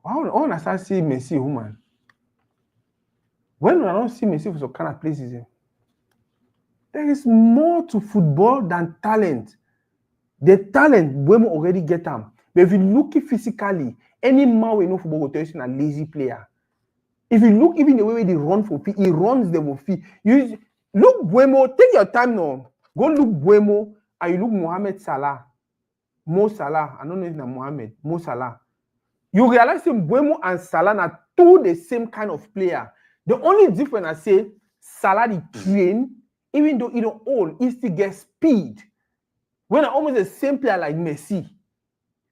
How una sasi Messi woman? When I don't see Messi for some kind of places, there is more to football than talent. The talent, women already get them. But if you look physically, any man we know football will tell you a lazy player. If you look even the way they run for feet, he runs them for feet. Look, Buemo, take your time now. Go look Buemo and you look Mohamed Salah. Mo Salah. I don't know if it's Mohamed. Mo Salah. You realize that Buemo and Salah are two the same kind of player. The only difference I say, Salah the train, even though he don't old, he still get speed. When I almost the same player like Messi,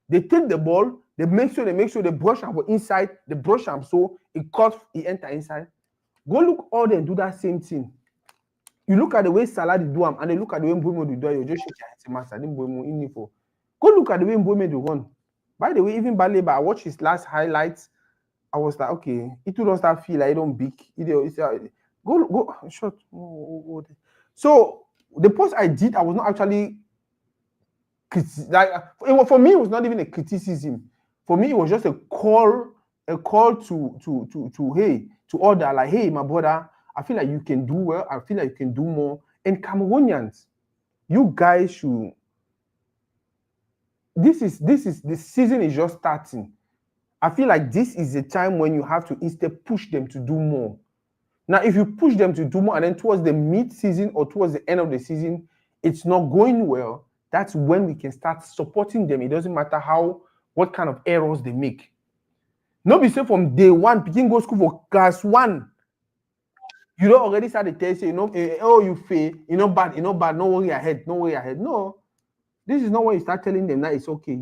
they take the ball, they make sure they brush am for inside, they brush am so it cut, it enter inside. Go look all them do that same thing. You look at the way Salah do am, and they look at the way Mbuemo do it, you just shake your head, say, Master, Mbuemo in info. Go look at the way Mbuemo do run. By the way, even Baleba, I watched his last highlights. I was like, okay, it don't start feel like it don't big. Go short. So the post I did, I was not actually like for me, it was not even a criticism. For me, it was just a call to hey, to order, like, hey, my brother, I feel like you can do well, I feel like you can do more. And Cameroonians, you guys should. This is the season is just starting. I feel like this is a time when you have to instead push them to do more. Now, if you push them to do more, and then towards the mid-season or towards the end of the season, it's not going well, that's when we can start supporting them. It doesn't matter what kind of errors they make. Not be say from day one, picking go school for class 1. You don't already start the test, oh, you fail, not bad, no worry ahead, no worry ahead. No, this is not when you start telling them that it's okay.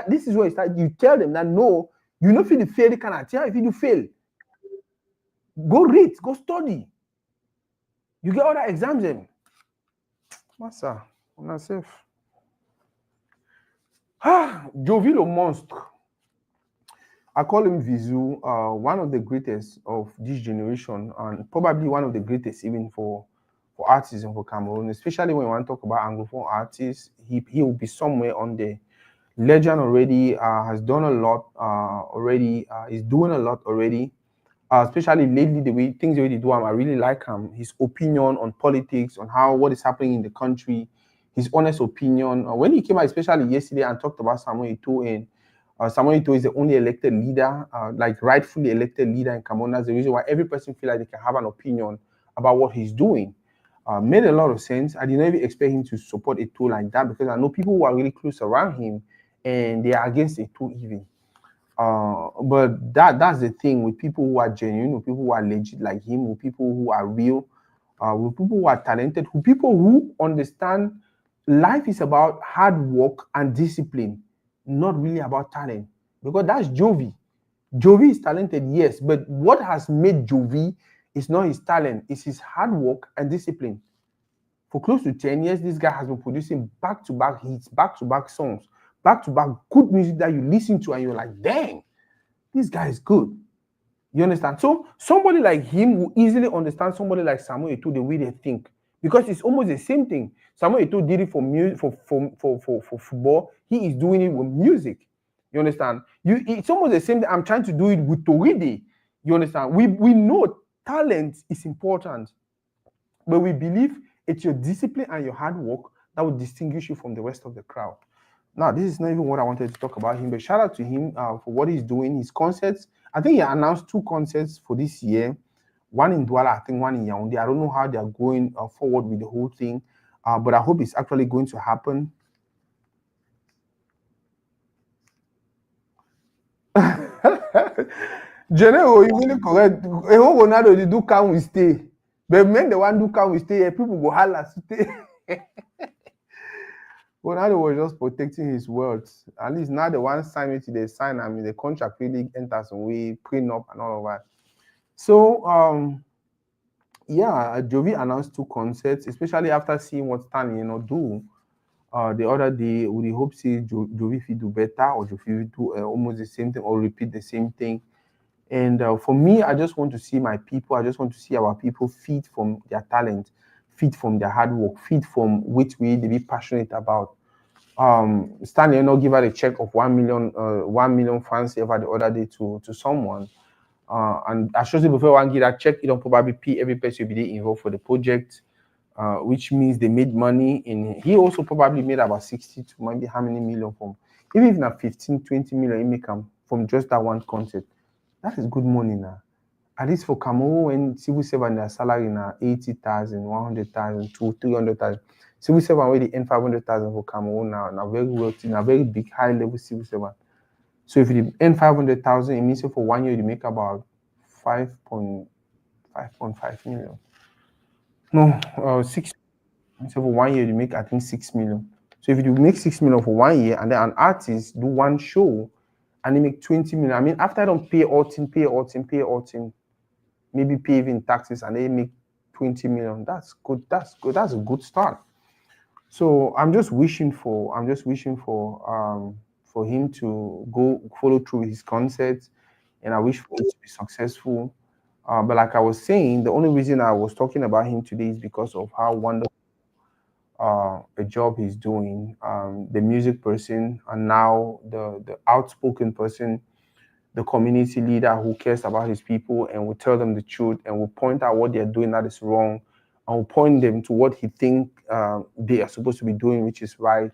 This is where you tell them that no, you not feel the fail, they cannot tell if you fail. Go read, go study. You get other exams then. Massa, on a safe. Jovi le monstre. I call him Vizu, one of the greatest of this generation, and probably one of the greatest even for artists and for Cameroon, especially when you want to talk about Anglophone artists. He will be somewhere on the legend already, has done a lot already, is doing a lot already. Especially lately, the way things already do, I really like him. His opinion on politics, on what is happening in the country, his honest opinion. When he came out, especially yesterday, and talked about Samuel Eto'o, and Samuel Eto'o is the only elected leader, like rightfully elected leader in Cameroon. That's the reason why every person feels like they can have an opinion about what he's doing. Made a lot of sense. I did not even expect him to support Eto'o like that, because I know people who are really close around him, and they are against Eto'o even. But that's the thing with people who are genuine, with people who are legit like him, with people who are real, with people who are talented, with people who understand life is about hard work and discipline, not really about talent. Because that's Jovi. Jovi is talented, yes, but what has made Jovi is not his talent, it's his hard work and discipline. For close to 10 years, this guy has been producing back-to-back hits, back-to-back songs, back-to-back good music that you listen to and you're like, dang, this guy is good. You understand? So somebody like him will easily understand somebody like Samuel Eto'o the way they think, because it's almost the same thing. Samuel Eto'o did it for music, for football. He is doing it with music. You understand? It's almost the same thing. I'm trying to do it with Toridey. You understand? We know talent is important, but we believe it's your discipline and your hard work that will distinguish you from the rest of the crowd. Now, this is not even what I wanted to talk about him, but shout out to him for what he's doing. His concerts, I think he announced 2 concerts for this year. One in Douala, I think one in Yaoundé. I don't know how they're going forward with the whole thing, but I hope it's actually going to happen. General, you really correct. Ronaldo, you do can we stay? But when the one do can we stay, people go holla stay. Ronaldo was just protecting his words. At least now the one sign it, they sign, I mean, the contract really enters and we print up and all of that. So, yeah, Jovi announced 2 concerts, especially after seeing what Stanley, do. The other day, we hope see Jovi do better, or Jovi do almost the same thing or repeat the same thing. And for me, I just want to see my people. I just want to see our people feed from their talent, feed from their hard work, feed from which we they be passionate about. Stanley, give her a check of 1 million francs ever the other day to someone. And I showed you before one get that check, it don't probably pay every person will be involved for the project, which means they made money. And he also probably made about 60 to maybe how many million from, even if not 15, 20 million, he make from just that one concert. That is good money now. At least for Cameroon, when civil servant their salary now 80,000, 100,000, 300,000. Civil servant already earn 500,000 for Cameroon now very wealthy, now very big, high level civil servant. So if you earn 500,000, it means for 1 year you make about 5.5 million. No, 6. So for 1 year you make I think 6 million. So if you make 6 million for 1 year, and then an artist do one show, and they make 20 million. I mean, after I don't pay all thing, maybe pay even taxes, and they make 20 million. That's good. That's good. That's a good start. So I'm just wishing for him to go follow through with his concerts, and I wish for it to be successful. But like I was saying, the only reason I was talking about him today is because of how wonderful a job he's doing. The music person, and now the outspoken person, the community leader who cares about his people and will tell them the truth and will point out what they're doing that is wrong, and will point them to what he think they are supposed to be doing, which is right,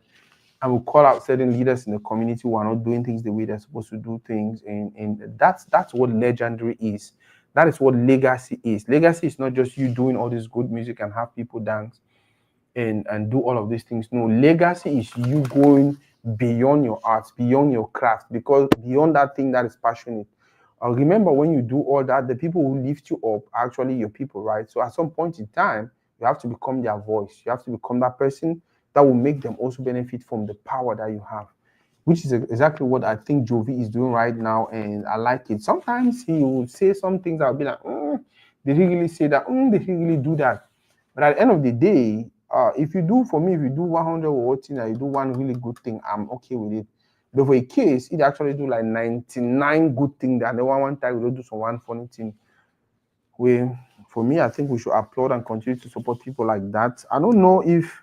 and will call out certain leaders in the community who are not doing things the way they're supposed to do things. And that's what legendary is. That is what legacy is. Legacy is not just you doing all this good music and have people dance and do all of these things. No, legacy is you going beyond your art, beyond your craft, because beyond that thing that is passionate. Remember, when you do all that, the people who lift you up are actually your people, right? So at some point in time, you have to become their voice. You have to become that person that will make them also benefit from the power that you have, which is exactly what I think Jovi is doing right now, and I like it. Sometimes he will say some things I'll be like, did he really say that? Did he really do that? But at the end of the day, if you do, for me, if you do 100 or what, you do one really good thing, I'm okay with it. But for a case, it actually do like 99 good things, and then one time we do some one funny thing. For me, I think we should applaud and continue to support people like that. I don't know if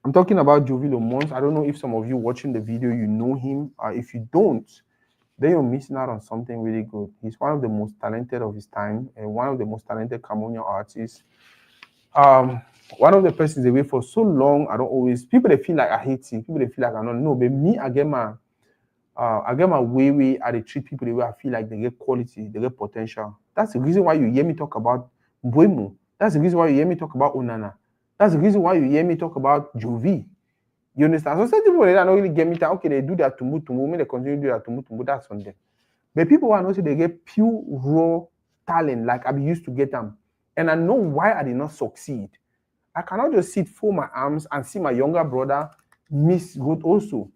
I'm talking about Jovi Lemons. I don't know if some of you watching the video, you know him. If you don't, then you're missing out on something really good. He's one of the most talented of his time and one of the most talented Cameroonian artists. One of the persons away for so long, I don't always, people they feel like I hate him, people they feel like I don't know, but me, I get my way, I treat people the way I feel like they get quality, they get potential. That's the reason why you hear me talk about Buemo. That's the reason why you hear me talk about Onana. That's the reason why you hear me talk about Jovi. You understand? So some people that don't really get me that, okay, they do that to me, they continue to do that to me, that's on them. But people who are not, they get pure raw talent, like I be used to get them. And I know why I did not succeed. I cannot just sit for my arms and see my younger brother miss good also.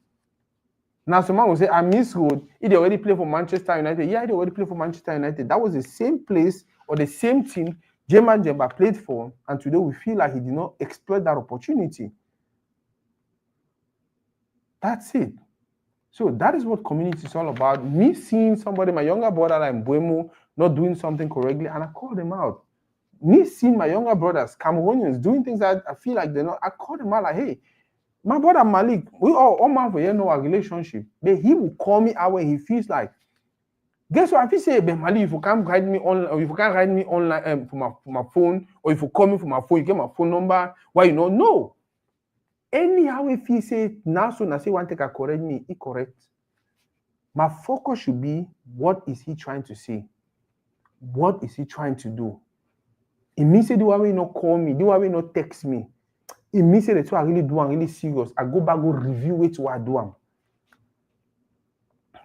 Now, someone will say, I miss good. He already played for Manchester United. Yeah, he already played for Manchester United. That was the same place or the same team Jema Jemba played for. And today we feel like he did not exploit that opportunity. That's it. So that is what community is all about. Me seeing somebody, my younger brother like Buemo, not doing something correctly, and I call them out. Me seeing my younger brothers, Cameroonians, doing things that I feel like they're not, I call them out like, hey, my brother Malik, we all man for know our relationship. But he will call me out when he feels like. Guess what? If he say, Ben Malik, if you can't write me online, or if you can't write me online for my phone, or if you call me for my phone, you get my phone number. Why you know? No. Anyhow, if he say now so I say one take a correct me, he correct. My focus should be, what is he trying to say? What is he trying to do? It means the way not call me, the way not text me. It means that I really do, I'm really serious. I go back, go review it, what I do.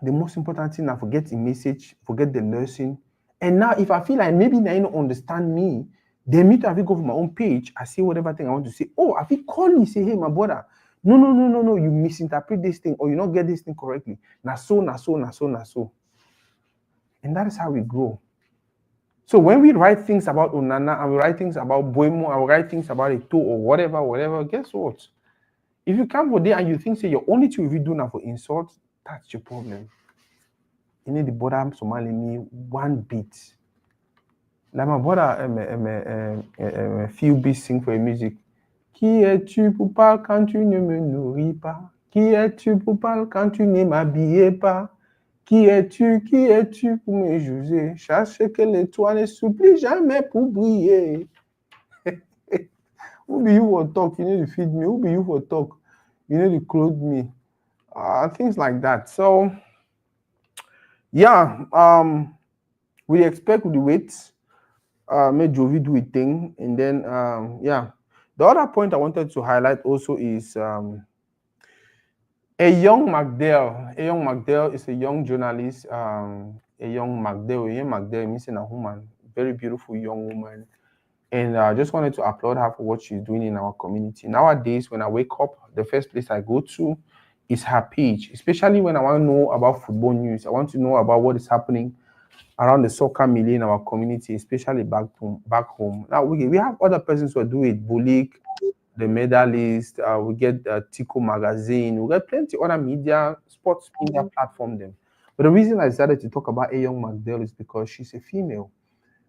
The most important thing, I forget the message, forget the lesson. And now, if I feel like maybe they don't understand me, then me to have to go for my own page, I say whatever thing I want to say. Oh, I feel call me, say, hey, my brother, no, you misinterpret this thing, or you don't get this thing correctly. Na so. And that is how we grow. So when we write things about Onana, and we write things about Buemo, and we write things about Eto'o or whatever, guess what? If you come for there and you think, say, your only thing you do now for insult, that's your problem. You need to bother Somali me one bit. Like my brother, a few beats sing for music. Qui es-tu pour parler quand tu ne me nourris pas? Qui es-tu pour parler quand tu ne m'habillais pas? Qui es-tu pour me juger? Cherche que l'étoile ne s'oublie jamais pour briller. Who be you for talk? You need to feed me. Who be you for talk? You need to clothe me. Things like that. So, yeah. We expect we wait, make Jovi do a thing, and then yeah. The other point I wanted to highlight also is a young McDell. A young McDell is a young journalist. A young McDell. A young McDell missing a woman, very beautiful young woman, and I just wanted to applaud her for what she's doing in our community. Nowadays, when I wake up, the first place I go to is her page, especially when I want to know about football news. I want to know about what is happening around the soccer melee in our community, especially back home. Back home. Now we have other persons who do it. Bulik, the medalist. We get Tico magazine. We get plenty other media, sports media platform them. But the reason I decided to talk about a young McDell is because she's a female.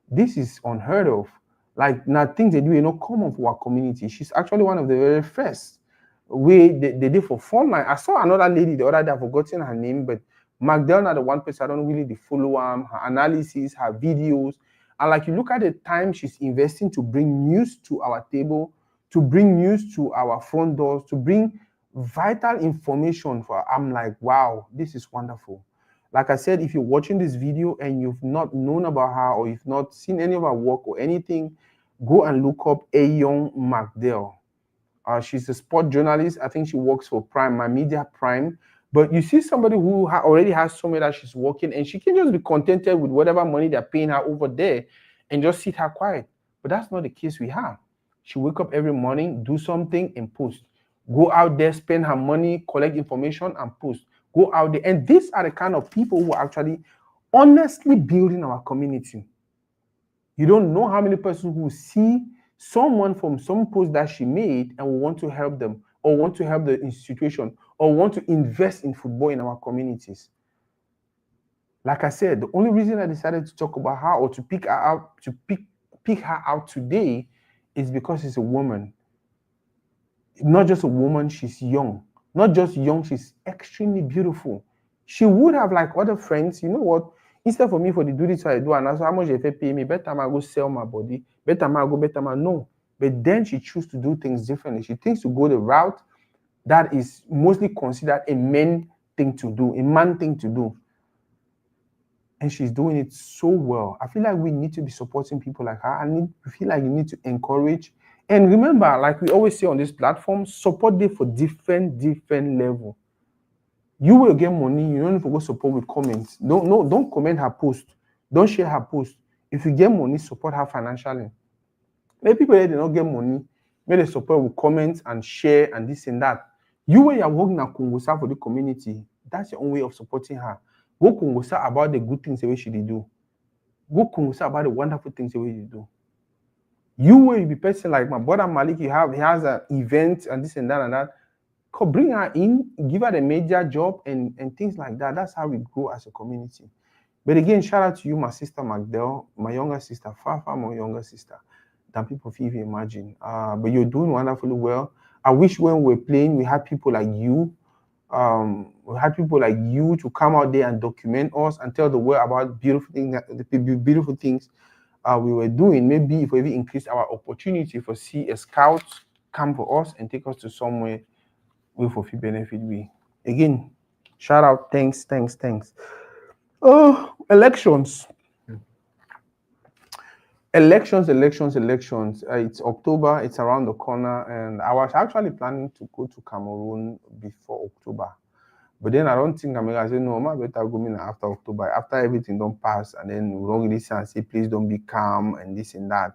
This is unheard of. Like now things they do, common for our community. She's actually one of the very first way they did for frontline. I saw another lady the other day, I've forgotten her name, but McDonald, the one person I don't really follow her analysis, her videos. And like you look at the time she's investing to bring news to our table, to bring news to our front doors, to bring vital information for I'm like, wow, this is wonderful. Like I said, if you're watching this video and you've not known about her or you've not seen any of her work or anything, go and look up Ayon McDell. She's a sport journalist. I think she works for Prime, My Media Prime. But you see somebody who already has somewhere that she's working and she can just be contented with whatever money they're paying her over there and just sit her quiet. But that's not the case we have. She wake up every morning, do something and post. Go out there, spend her money, collect information and post. Go out there. And these are the kind of people who are actually honestly building our community. You don't know how many persons who see someone from some post that she made and will want to help them or want to help the institution or want to invest in football in our communities. Like I said, the only reason I decided to talk about her or to pick her out, pick her out today is because she's a woman. Not just a woman, she's young. Not just young, she's extremely beautiful. She would have like other friends, you know what? Instead for me for the do this I do, and that's how much they pay me, better I go sell my body, better I go, better I no. But then she choose to do things differently. She thinks to go the route that is mostly considered a man thing to do, a man thing to do. And she's doing it so well. I feel like we need to be supporting people like her. I feel like you need to encourage. And remember, like we always say on this platform, support them for different level. You will get money. You don't need to go support with comments. Don't comment her post. Don't share her post. If you get money, support her financially. Many people they don't get money. May they support with comments and share and this and that. You where you're working at Kongosa for the community, that's your own way of supporting her. Go Kongosa about the good things the way she did do. Go Kongosa about the wonderful things the way you do. You will be person like my brother Malik, he has an event and this and that and that. Bring her in, give her the major job and things like that. That's how we grow as a community. But again, shout out to you, my sister McDell, my younger sister, far more younger sister than people even imagine. But you're doing wonderfully well. I wish when we were playing, we had people like you. We had people like you to come out there and document us and tell the world about beautiful things we were doing. Maybe if we even increase our opportunity for see a scout come for us and take us to somewhere we for free benefit we. Again, shout out, thanks. Oh, elections. It's October, it's around the corner, and I was actually planning to go to Cameroon before October. But then I don't think I'm gonna say no, I better go in after October, after everything don't pass, and then we don't really say and say, please don't be calm and this and that.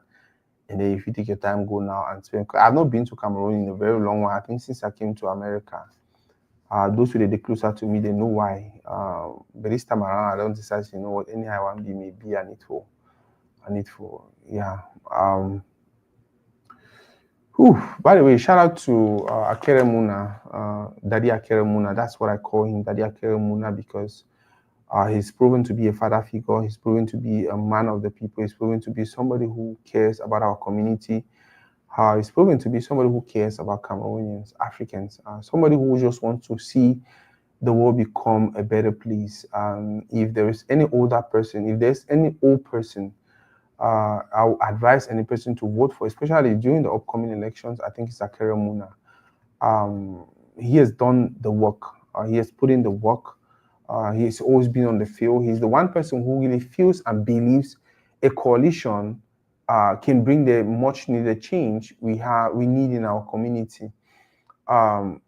And then if you take your time, go now and spend. I've not been to Cameroon in a very long while. I think since I came to America. Those who are closer to me, they know why. But this time around, I don't decide, you know what, anyhow I want to be, maybe I need for, yeah. By the way, shout out to Akere Muna, Daddy Akere Muna. That's what I call him, Daddy Akere Muna, because he's proven to be a father figure. He's proven to be a man of the people. He's proven to be somebody who cares about our community. He's proven to be somebody who cares about Cameroonians, Africans, somebody who just wants to see the world become a better place. If there is any older person, if there's any old person, I would advise any person to vote for, especially during the upcoming elections. I think it's Akere Muna. He has done the work. He has put in the work. He's always been on the field. He's the one person who really feels and believes a coalition can bring the much needed change we need in our community. Um,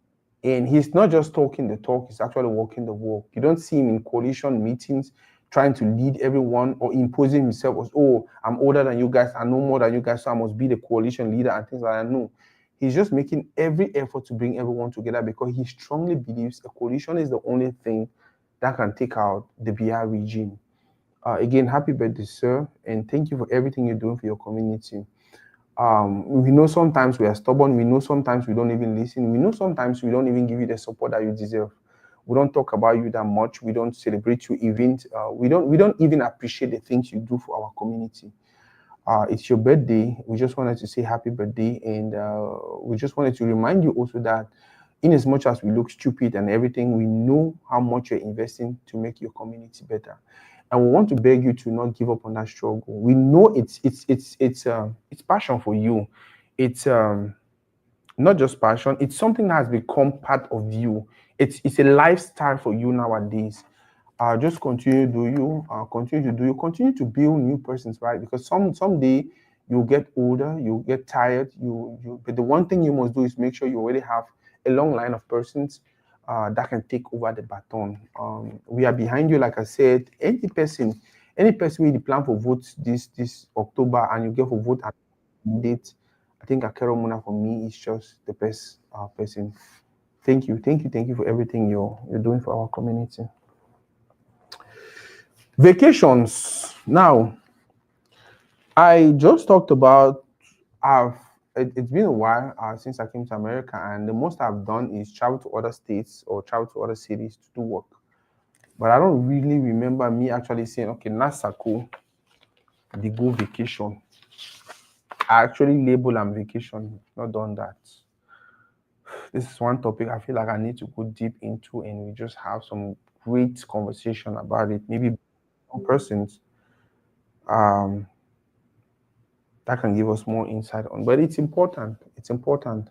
and he's not just talking the talk, he's actually walking the walk. You don't see him in coalition meetings trying to lead everyone or imposing himself as, oh, I'm older than you guys, I know more than you guys, so I must be the coalition leader and things like that. No. He's just making every effort to bring everyone together because he strongly believes a coalition is the only thing that can take out the BR regime. Again, happy birthday, sir, and thank you for everything you're doing for your community. We know sometimes we are stubborn. We know sometimes we don't even listen. We know sometimes we don't even give you the support that you deserve. We don't talk about you that much. We don't celebrate your event. We don't even appreciate the things you do for our community. It's your birthday. We just wanted to say happy birthday, and we just wanted to remind you also that, in as much as we look stupid and everything, we know how much you're investing to make your community better, and we want to beg you to not give up on that struggle. We know it's passion for you. It's not just passion. It's something that has become part of you. It's a lifestyle for you nowadays. Just continue to do you, continue to build new persons, right? Because someday you'll get older, you'll get tired, but the one thing you must do is make sure you already have a long line of persons that can take over the baton. We are behind you, like I said. Any person with the plan for votes this October and you get for vote at date, I think Akero Muna for me is just the best person. Thank you for everything you're doing for our community. Vacations. Now, I just talked about it's been a while since I came to America, and the most I've done is travel to other states or travel to other cities to do work. But I don't really remember me actually saying, okay, Nasako, the go vacation. I actually label am vacation, not done that. This is one topic I feel like I need to go deep into, and we just have some great conversation about it. Maybe some persons um, that can give us more insight on. But it's important. It's important.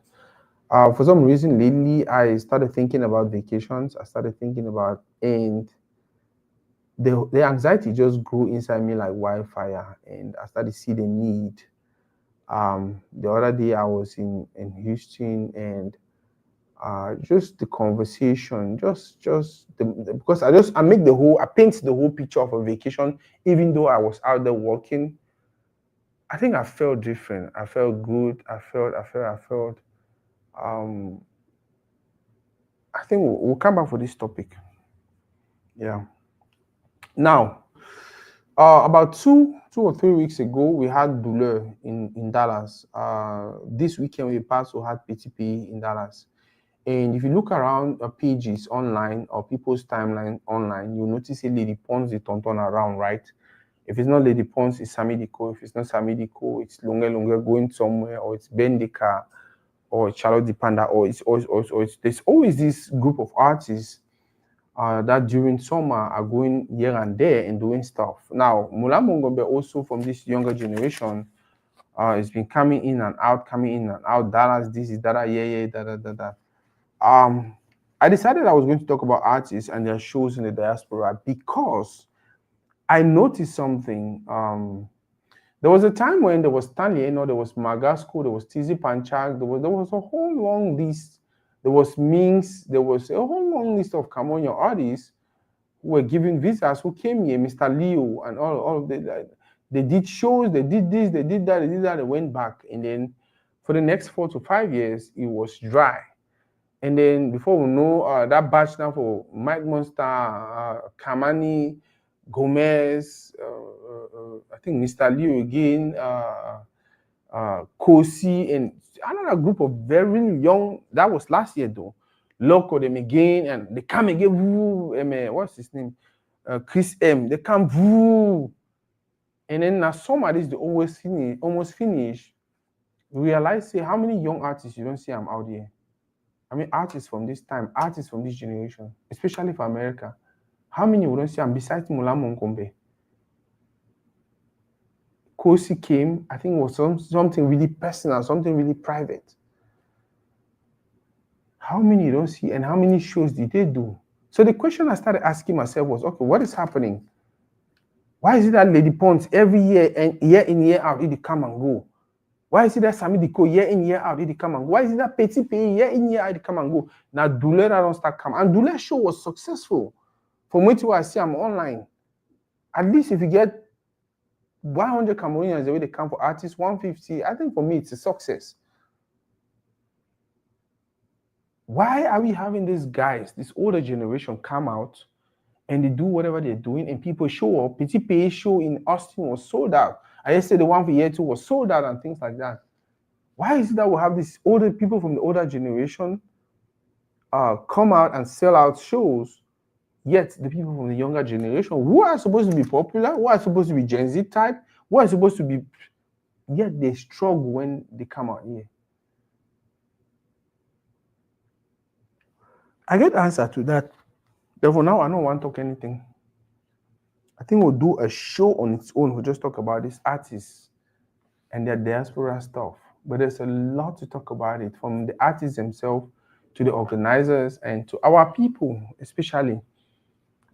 For some reason, lately, I started thinking about vacations. I started thinking about, and the anxiety just grew inside me like wildfire, and I started to see the need. The other day, I was in Houston, and just the conversation, because I paint the whole picture of a vacation, even though I was out there working. I think I felt different. I felt good. I felt. Um, I think we'll come back for this topic. Yeah. Now, about 2 or 3 weeks ago, we had Douleur in Dallas. This weekend we also had PTP in Dallas. And if you look around pages online or people's timeline online, you'll notice a Lady Pons the tonton around, right? If it's not Lady Pons, it's Samidiko. If it's not Samidiko, it's Longe going somewhere, or it's Bendika, or Charlotte the Panda, or there's always this group of artists that during summer are going here and there and doing stuff. Now, Mula Mongombe also from this younger generation has been coming in and out. Dallas, this is that, yeah, da. I decided I was going to talk about artists and their shows in the diaspora because I noticed something. There was a time when there was Stanley, there was Magasco, there was Tizi Panchak, there was a whole long list. There was Minx, there was a whole long list of Cameroonian artists who were given visas, who came here, Mr. Leo, and all of them. They did shows, they did this, they did that, they went back. And then for the next 4 to 5 years, it was dry. And then before we know, that batch now for Mike Monster, Kamani, Gomez, I think Mr. Leo again, Kosi, and another group of very young, that was last year though, Loco them again, and they come again, what's his name? Chris M, they come, and then now some artists, they almost finish, realize, say, how many young artists you don't see I'm out here? I mean, artists from this time, artists from this generation, especially for America, how many we don't see I'm besides Mula Monkombe? Kosi came, I think it was something really personal, something really private. How many you don't see, and how many shows did they do? So the question I started asking myself was, okay, what is happening? Why is it that Lady Ponce every year and year in, year out, it come and go? Why is it that Sami Diko year in, year out, it come and go? Why is it that Petit Pay year in, year out, it come and go? Now Dule don't start come. And Dule's show was successful. From what I see, I'm online. At least if you get 100 Cameroonians the way they come for artists, 150, I think for me it's a success. Why are we having these guys, this older generation, come out and they do whatever they're doing and people show up? Petit Pay show in Austin was sold out. I just said the one for year two was sold out and things like that. Why is it that we have these older people from the older generation come out and sell out shows, yet the people from the younger generation who are supposed to be popular, who are supposed to be Gen Z type, who are supposed to be, yet they struggle when they come out here? I get the answer to that. Therefore, now I don't want to talk anything. I think we'll do a show on its own. We'll just talk about these artists and their diaspora stuff. But there's a lot to talk about it, from the artists themselves to the organizers and to our people, especially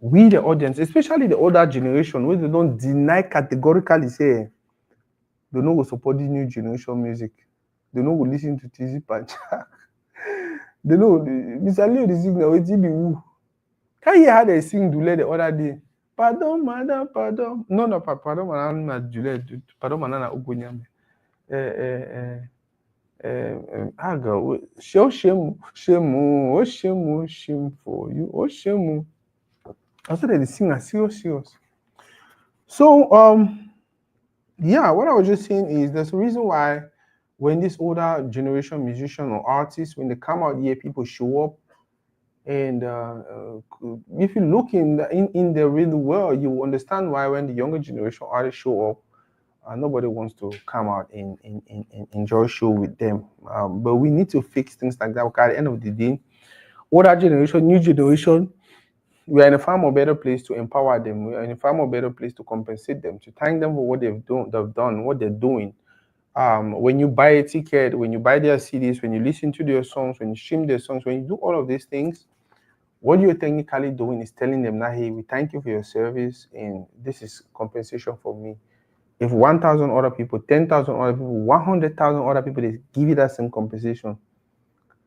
we, the audience, especially the older generation, where they don't deny categorically say they no go support this new generation music. They no go listen to Tizzy Pancha. They know Mr. Leo the singer wetin be who. Can you hear how they sing Dule the other day? Pardon, madam, pardon. No, pardon, madam, na Dule. Pardon, madam, na Ogonyame. Aga, show shame for you, oh shame. After they sing a serious. So, yeah, what I was just saying is there's a reason why when this older generation musician or artists, when they come out here, people show up. And if you look in the real world, you understand why when the younger generation artists show up, nobody wants to come out and enjoy show with them. But we need to fix things like that, because at the end of the day, older generation, new generation, we are in a far more better place to empower them. We are in a far more better place to compensate them, to thank them for what they've done, what they're doing. When you buy a ticket, when you buy their CDs, when you listen to their songs, when you stream their songs, when you do all of these things, what you're technically doing is telling them that, hey, we thank you for your service and this is compensation for me. If 1,000 other people, 10,000 other people, 100,000 other people, they give you that same compensation,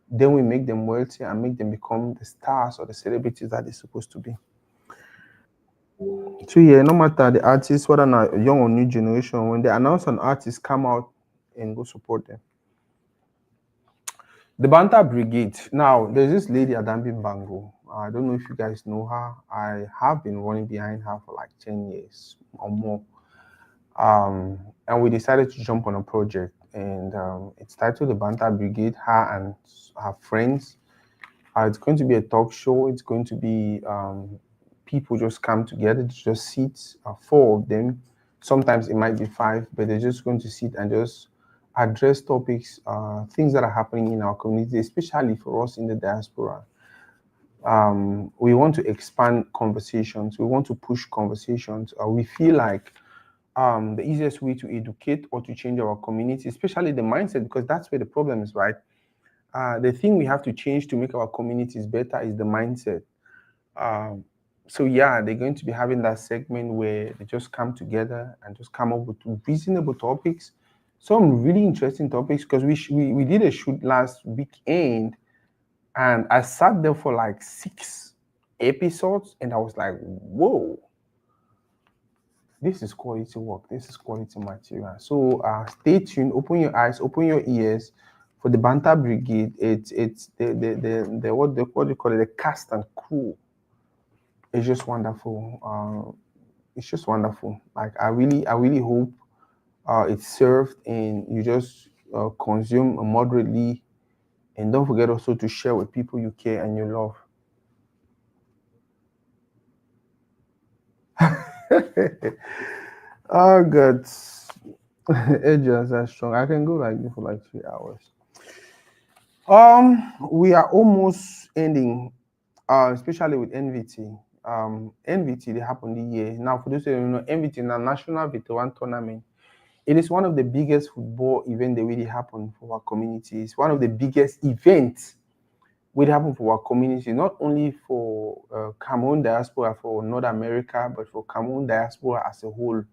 then we make them wealthy and make them become the stars or the celebrities that they're supposed to be. So yeah, no matter the artist, whether not young or new generation, when they announce an artist, come out and go support them. The Banta Brigade. Now, there's this lady Adambi Bango. I don't know if you guys know her. I have been running behind her for like 10 years or more. And we decided to jump on a project, and it's titled the Banta Brigade. Her and her friends. It's going to be a talk show. It's going to be people just come together to just sit, 4 of them. Sometimes it might be 5, but they're just going to sit and just address topics, things that are happening in our community, especially for us in the diaspora. We want to expand conversations. We want to push conversations. We feel like the easiest way to educate or to change our community, especially the mindset, because that's where the problem is, right? The thing we have to change to make our communities better is the mindset. So yeah, they're going to be having that segment where they just come together and just come up with reasonable topics, some really interesting topics, because we did a shoot last weekend and I sat there for like 6 episodes and I was like, whoa, this is quality work, this is quality material. So stay tuned, open your eyes, open your ears for the Banta Brigade. It's the what do you call it, the cast and crew. It's just wonderful. It's just wonderful. Like I really hope it's served and you just consume moderately, and don't forget also to share with people you care and you love. Oh God, edges are strong. I can go like this for like 3 hours. We are almost ending, especially with NVT. NVT, they happened the year. Now, for those who don't know, NVT is a National Veteran Tournament. It is one of the biggest football events that really happen for our community. It's one of the biggest events will happen for our community, not only for Cameroon diaspora, for North America, but for Cameroon diaspora as a whole.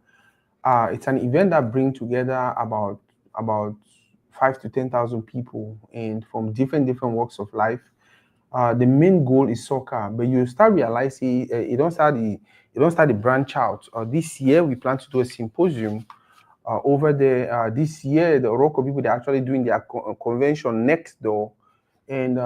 It's an event that brings together about 5 to 10,000 people, and from different walks of life. The main goal is soccer, but you start realizing you don't start the branch out. This year we plan to do a symposium over there. This year the Oroco people, they're actually doing their convention next door, and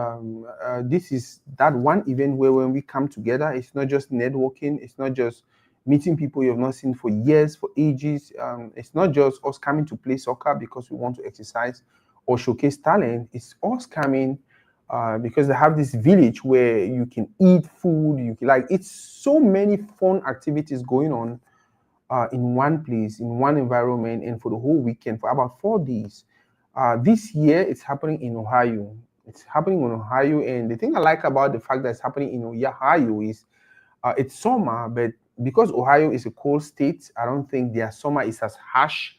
this is that one event where when we come together, it's not just networking, it's not just meeting people you have not seen for years, for ages. It's not just us coming to play soccer because we want to exercise or showcase talent. It's us coming because they have this village where you can eat food. You can, like, it's so many fun activities going on in one place, in one environment, and for the whole weekend for about 4 days. This year, it's happening in Ohio. It's happening in Ohio, and the thing I like about the fact that it's happening in Ohio is it's summer, but because Ohio is a cold state, I don't think their summer is as harsh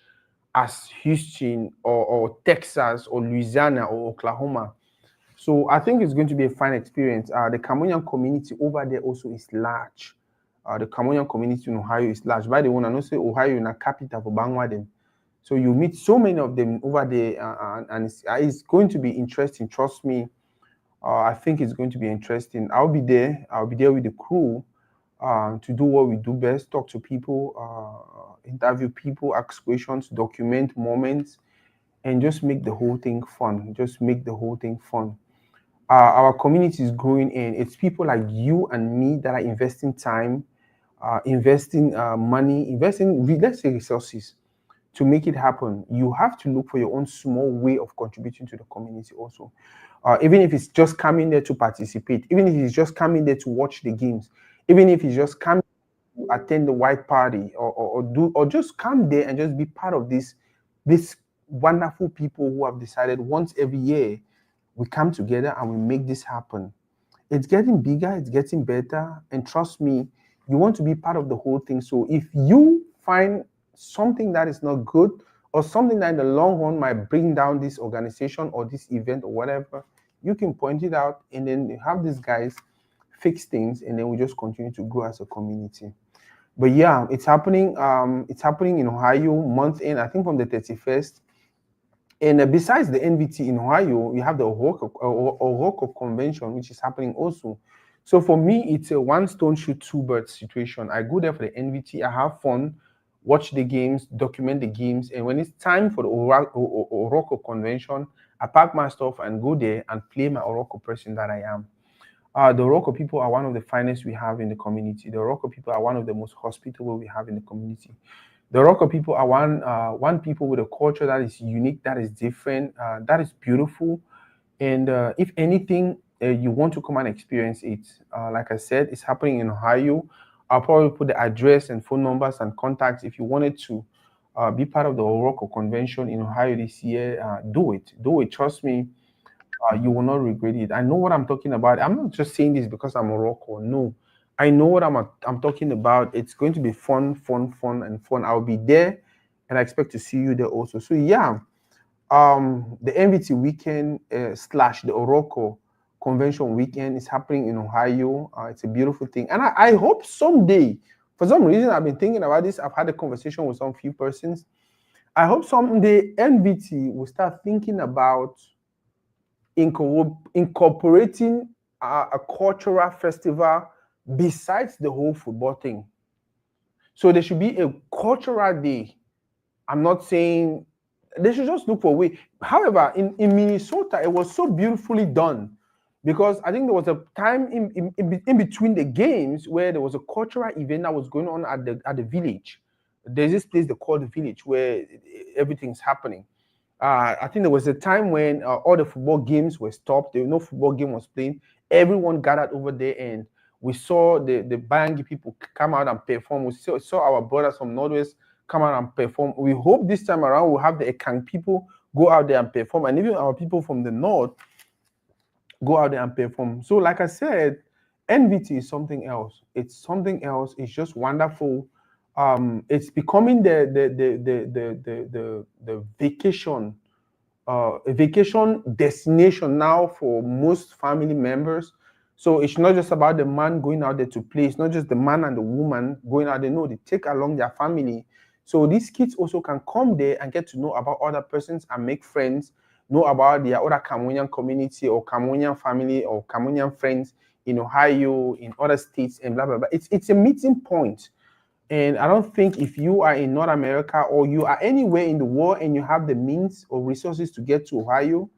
as Houston or Texas or Louisiana or Oklahoma. So I think it's going to be a fine experience. The Cameroonian community over there also is large. The Cameroonian community in Ohio is large. By the way, I know say Ohio is a capital for Bangladesh. So you meet so many of them over there, and it's going to be interesting. Trust me. I think it's going to be interesting. I'll be there. I'll be there with the crew to do what we do best: talk to people, interview people, ask questions, document moments, and just make the whole thing fun. Just make the whole thing fun. Our community is growing, and it's people like you and me that are investing time, investing money, investing, let's say, resources to make it happen. You have to look for your own small way of contributing to the community also. Even if it's just coming there to participate, even if it's just coming there to watch the games, even if it's just coming to attend the white party, or just come there and just be part of this wonderful people who have decided once every year we come together and we make this happen. It's getting bigger, it's getting better, and trust me, you want to be part of the whole thing. So if you find something that is not good, or something that in the long run might bring down this organization or this event or whatever, you can point it out, and then have these guys fix things, and then we just continue to grow as a community. But yeah, it's happening. It's happening in Ohio month in, I think, from the 31st. And besides the NVT in Ohio, we have the Oroco Convention, which is happening also. So for me, it's a one stone shoot two birds situation. I go there for the NVT, I have fun, watch the games, document the games, and when it's time for the Oroco Convention, I pack my stuff and go there and play my Oroco person that I am. The Oroco people are one of the finest we have in the community. The Oroco people are one of the most hospitable we have in the community. The Oroco people are one people with a culture that is unique, that is different, that is beautiful. And if anything, you want to come and experience it, like I said, it's happening in Ohio. I'll probably put the address and phone numbers and contacts if you wanted to be part of the Oroco Convention in Ohio this year. Do it. Do it. Trust me, you will not regret it. I know what I'm talking about. I'm not just saying this because I'm Morocco. No, I know what I'm talking about. It's going to be fun, fun, fun, and fun. I'll be there, and I expect to see you there also. So yeah, the MVT weekend slash the Oroco convention weekend is happening in Ohio. It's a beautiful thing, and I hope someday. For some reason, I've been thinking about this. I've had a conversation with some few persons. I hope someday NVT will start thinking about incorporating a cultural festival besides the whole football thing. So there should be a cultural day. I'm not saying they should just look for a way. However, in Minnesota, it was so beautifully done because I think there was a time in between the games where there was a cultural event that was going on at the village. There's this place they call the village where everything's happening. I think there was a time when all the football games were stopped. There was no football game was playing. Everyone gathered over there, and we saw the Bangi people come out and perform. We saw our brothers from Northwest come out and perform. We hope this time around we'll have the Ekang people go out there and perform, and even our people from the north go out there and perform. So, like I said, NVT is something else. It's something else. It's just wonderful. It's becoming the vacation a vacation destination now for most family members. So it's not just about the man going out there to play. It's not just the man and the woman going out there. No, they take along their family. So these kids also can come there and get to know about other persons and make friends, know about their other Cameroonian community or Cameroonian family or Cameroonian friends in Ohio, in other states, and blah, blah, blah. It's a meeting point. And I don't think if you are in North America or you are anywhere in the world and you have the means or resources to get to Ohio,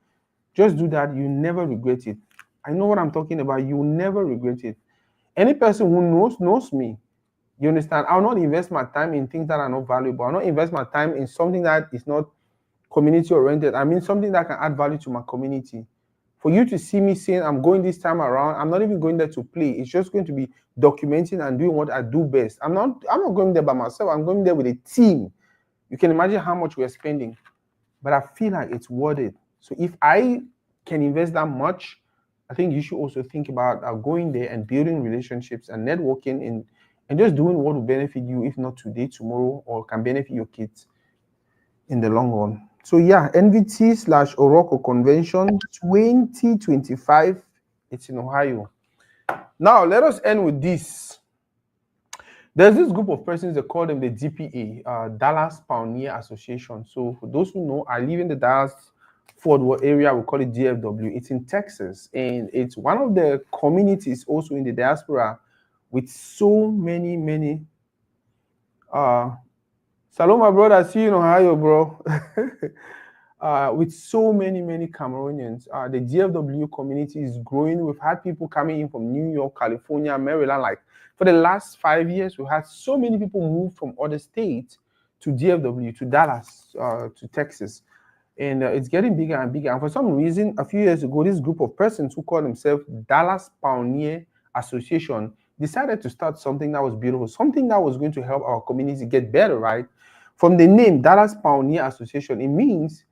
just do that. You never regret it. I know what I'm talking about. You never regret it. Any person who knows me. You understand? I'll not invest my time in things that are not valuable. I'll not invest my time in something that is not community oriented. I mean something that can add value to my community. For you to see me saying I'm going this time around, I'm not even going there to play. It's just going to be documenting and doing what I do best. I'm not going there by myself. I'm going there with a team. You can imagine how much we're spending. But I feel like it's worth it. So if I can invest that much, I think you should also think about going there and building relationships and networking and just doing what will benefit you, if not today, tomorrow, or can benefit your kids in the long run. So yeah, NVT/Oroko Convention 2025. It's in Ohio. Now let us end with this. There's this group of persons, they call them the DPA, Dallas Pioneer Association. So for those who know, I live in the Dallas Fort Worth area. We call it DFW. It's in Texas, and it's one of the communities also in the diaspora with so many. Salome, my brother, see you in Ohio, bro. With so many Cameroonians. The DFW community is growing. We've had people coming in from New York, California, Maryland. Like for the last 5 years, we've had so many people move from other states to DFW, to Dallas, to Texas. And it's getting bigger and bigger. And for some reason, a few years ago, this group of persons who call themselves Dallas Pioneer Association decided to start something that was beautiful, something that was going to help our community get better, right? From the name Dallas Pioneer Association, it means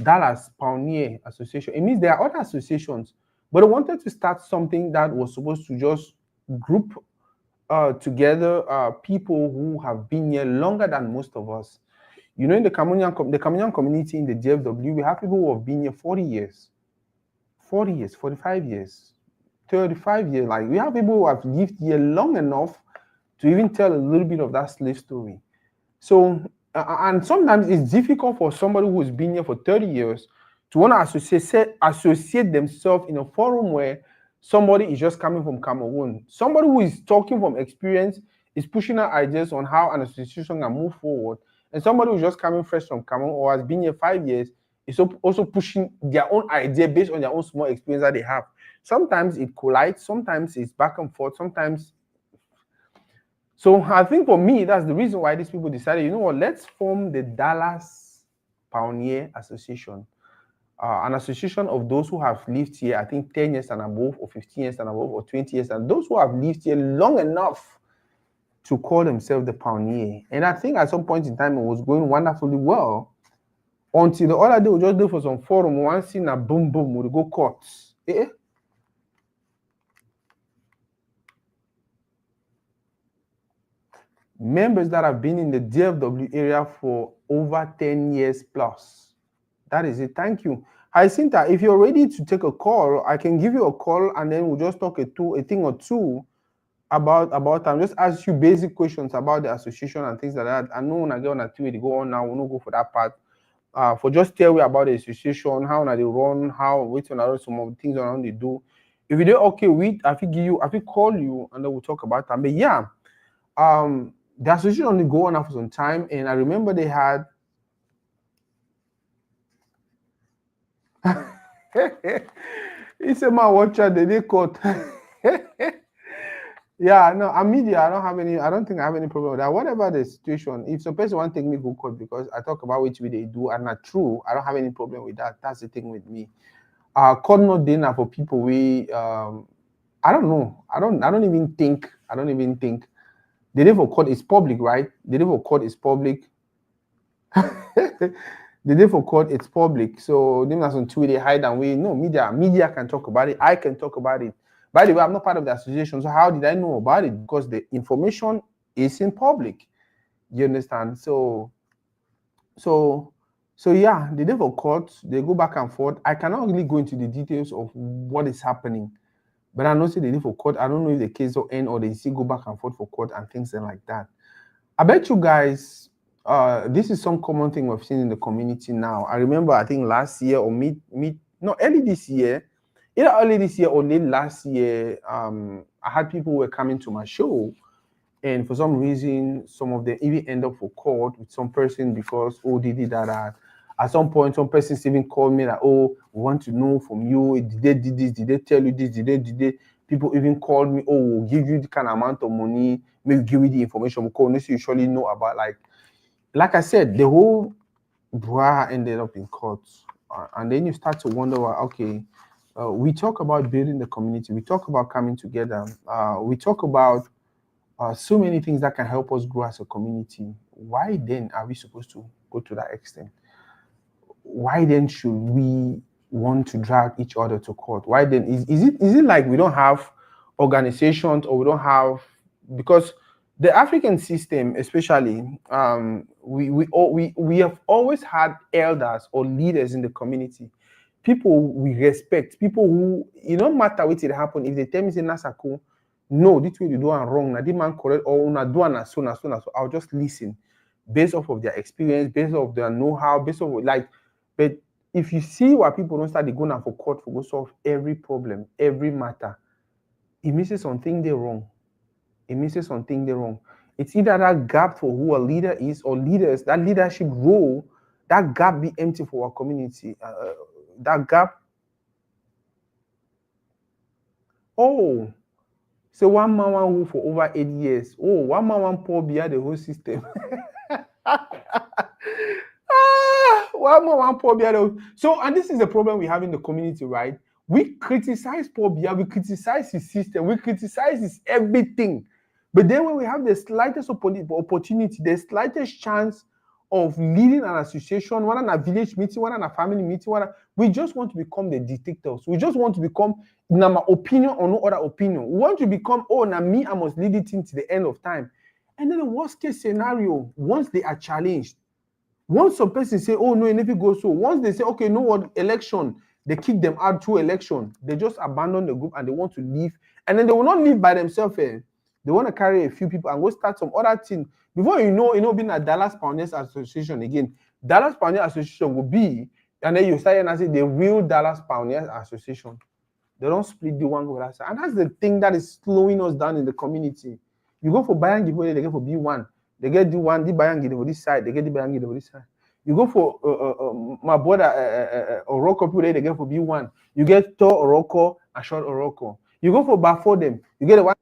Dallas Pioneer Association. It means there are other associations, but they wanted to start something that was supposed to just group together people who have been here longer than most of us. You know, in the Cameroonian community in the DFW, we have people who have been here 40 years, 45 years, 35 years. Like we have people who have lived here long enough to even tell a little bit of that slave story. So, and sometimes it's difficult for somebody who's been here for 30 years to want to associate themselves in a forum where somebody is just coming from Cameroon. Somebody who is talking from experience is pushing out ideas on how an association can move forward. And somebody who's just coming fresh from Cameroon or has been here 5 years is also pushing their own idea based on their own small experience that they have. Sometimes it collides, sometimes it's back and forth, sometimes. So I think for me, that's the reason why these people decided, you know what, let's form the Dallas Pioneer Association. An association of those who have lived here, I think 10 years and above, or 15 years and above, or 20 years, and those who have lived here long enough to call themselves the Pioneer. And I think at some point in time, it was going wonderfully well until the other day, we just do for some forum, one scene, a boom, we go court. Members that have been in the DFW area for over 10 years plus. That is it. Thank you. Jacinta, if you're ready to take a call, I can give you a call and then we'll just talk a thing or two about time. Just ask you basic questions about the association and things like that. I know when I get on a TV, they go on now, we'll not go for that part. For just tell you about the association, how they run, how some of the things around they do. If you do okay with, I will call you and then we'll talk about that. But yeah, the association only go on for some time, and I remember they had it's a man watcher they caught. Yeah, no, I'm media. I don't think I have any problem with that. Whatever the situation, if some person want to take me go court because I talk about which way they do and not true, I don't have any problem with that. That's the thing with me. Court not dinner for people I don't know. I don't even think the day for court is public, right? The day for court is public. The day for court it's public. So them that's on Twitter hide and we no media can talk about it. I can talk about it. By the way, I'm not part of the association, so how did I know about it? Because the information is in public. You understand? So So yeah, the day for court, they go back and forth. I cannot really go into the details of what is happening, but I know say the day for court. I don't know if the case will end or they still go back and forth for court and things like that. I bet you guys, this is some common thing we've seen in the community now. I remember, I think last year or no, early this year, either early this year or late last year, I had people who were coming to my show, and for some reason, some of them even end up for court with some person because, oh, they did that. At some point, some persons even called me like, oh, we want to know from you, did they did this, did they tell you this, did they? People even called me, oh, we'll give you the kind of amount of money, maybe give you the information, because you surely know about, like I said, the whole bra ended up in court. And then you start to wonder, well, okay, we talk about building the community, we talk about coming together, we talk about so many things that can help us grow as a community. Why then are we supposed to go to that extent? Why then should we want to drag each other to court? Why then is it like we don't have organizations, or we don't have, because the African system, especially, we have always had elders or leaders in the community, people we respect, people who, it don't matter what it happen. If they tell me say Nasako, no, this way you do and wrong, now this man correct, or una do and so, I'll just listen based off of their experience, based off their know-how, based off like. But if you see why people don't start going for court for go solve every problem, every matter, it means something they wrong. It means something they wrong. It's either that gap for who a leader is, or leaders, that leadership role, that gap be empty for our community. That gap. Oh, so one man one who for over 8 years. Oh, one man one poor behind the whole system. One more, one poor behind. So, and this is the problem we have in the community, right? We criticize Paul Biya, we criticize his system, we criticize his everything. But then when we have the slightest opportunity, the slightest chance of leading an association, one on a village meeting, one on a family meeting, we just want to become the dictators. We just want to become, na my opinion or no other opinion. We want to become, oh, na me, I must lead it into the end of time. And then the worst case scenario, once they are challenged, once some person say, oh, no, it never goes so. Once they say, okay, no what, election, they kick them out through election. They just abandon the group and they want to leave. And then they will not leave by themselves. They want to carry a few people and go start some other thing. Before you know, being a Dallas Pioneers Association again, Dallas Pioneers Association will be, and then you start and say the real Dallas Pioneers Association. They don't split the one with us. And that's the thing that is slowing us down in the community. You go for Bayern giveaway, they go for B1. They get the one, the Bayern give this side, they get the Bayern give this side. You go for my brother Oroko people, they get for B1. You get tall Oroko and short Oroko. You go for Bafo them, you get the one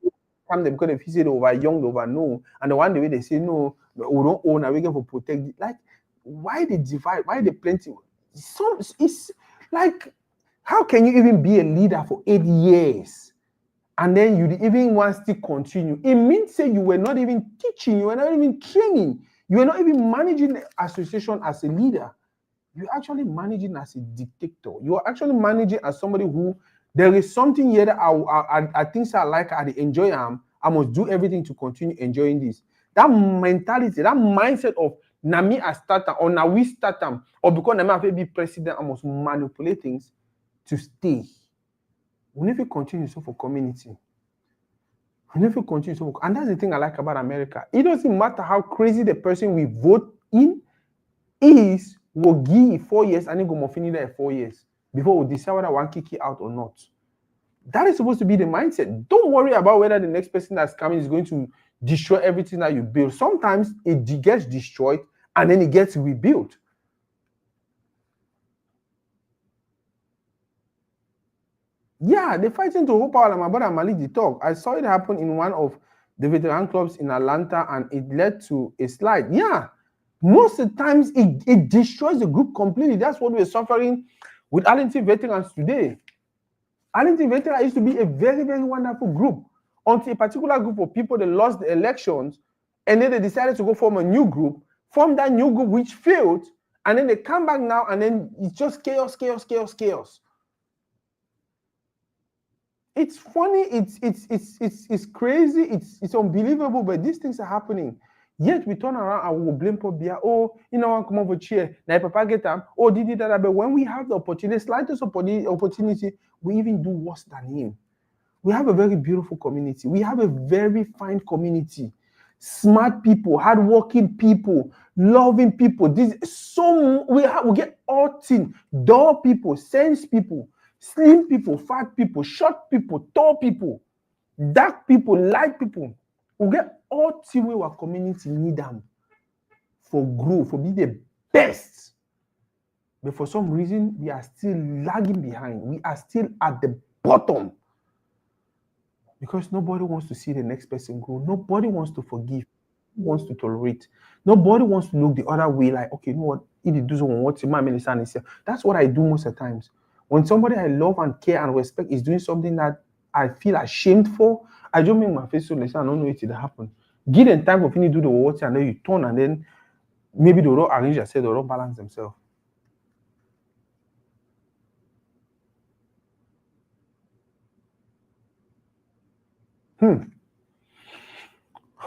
come them because they say they over young, they over no, and the one the way they say no, we don't own, and we get for protect. Like, why they divide? Why they plenty? It's like, how can you even be a leader for 8 years? And then you even want to continue? It means say you were not even teaching, you were not even training, you were not even managing the association as a leader. You're actually managing as a dictator. You are actually managing as somebody who, there is something here that I think I like, I enjoy, I must do everything to continue enjoying this. That mentality, that mindset of Nami as starter or now we start them, or because Nami have to be president, I must manipulate things to stay. We need to continue so for community. We need to continue so for, and that's the thing I like about America. It doesn't matter how crazy the person we vote in is, we'll give 4 years and then go finish there 4 years before we decide whether I want to kick it out or not. That is supposed to be the mindset. Don't worry about whether the next person that's coming is going to destroy everything that you build. Sometimes it gets destroyed and then it gets rebuilt. Yeah, they're fighting to hold power. My brother Malik the talk. I saw it happen in one of the veteran clubs in Atlanta, and it led to a slide. Yeah, most of the times it destroys the group completely. That's what we're suffering with Arlington Veterans today. Arlington Veterans used to be a very, very wonderful group until a particular group of people, they lost the elections, and then they decided to go form a new group, form that new group which failed, and then they come back now, and then it's just chaos. It's funny, it's crazy, it's unbelievable, but these things are happening. Yet we turn around and we will blame Pobia. Oh, you know, I come over chair. Now Papa get them. Oh, did that. But when we have the opportunity, slightest opportunity, we even do worse than him. We have a very beautiful community. We have a very fine community. Smart people, hardworking people, loving people. This so we get all things. Dull people, sense people, slim people, fat people, short people, tall people, dark people, light people. We get all things where our community need them for growth, for being the best. But for some reason, we are still lagging behind. We are still at the bottom. Because nobody wants to see the next person grow. Nobody wants to forgive. Nobody wants to tolerate. Nobody wants to look the other way, like, okay, you know what? If you do something, what's my minister? That's what I do most of the times. When somebody I love and care and respect is doing something that I feel ashamed for, I don't make my face so listen. I don't know it will happen. Give them time for finish do the work and then you turn and then maybe they will not arrange themselves, they will not balance themselves.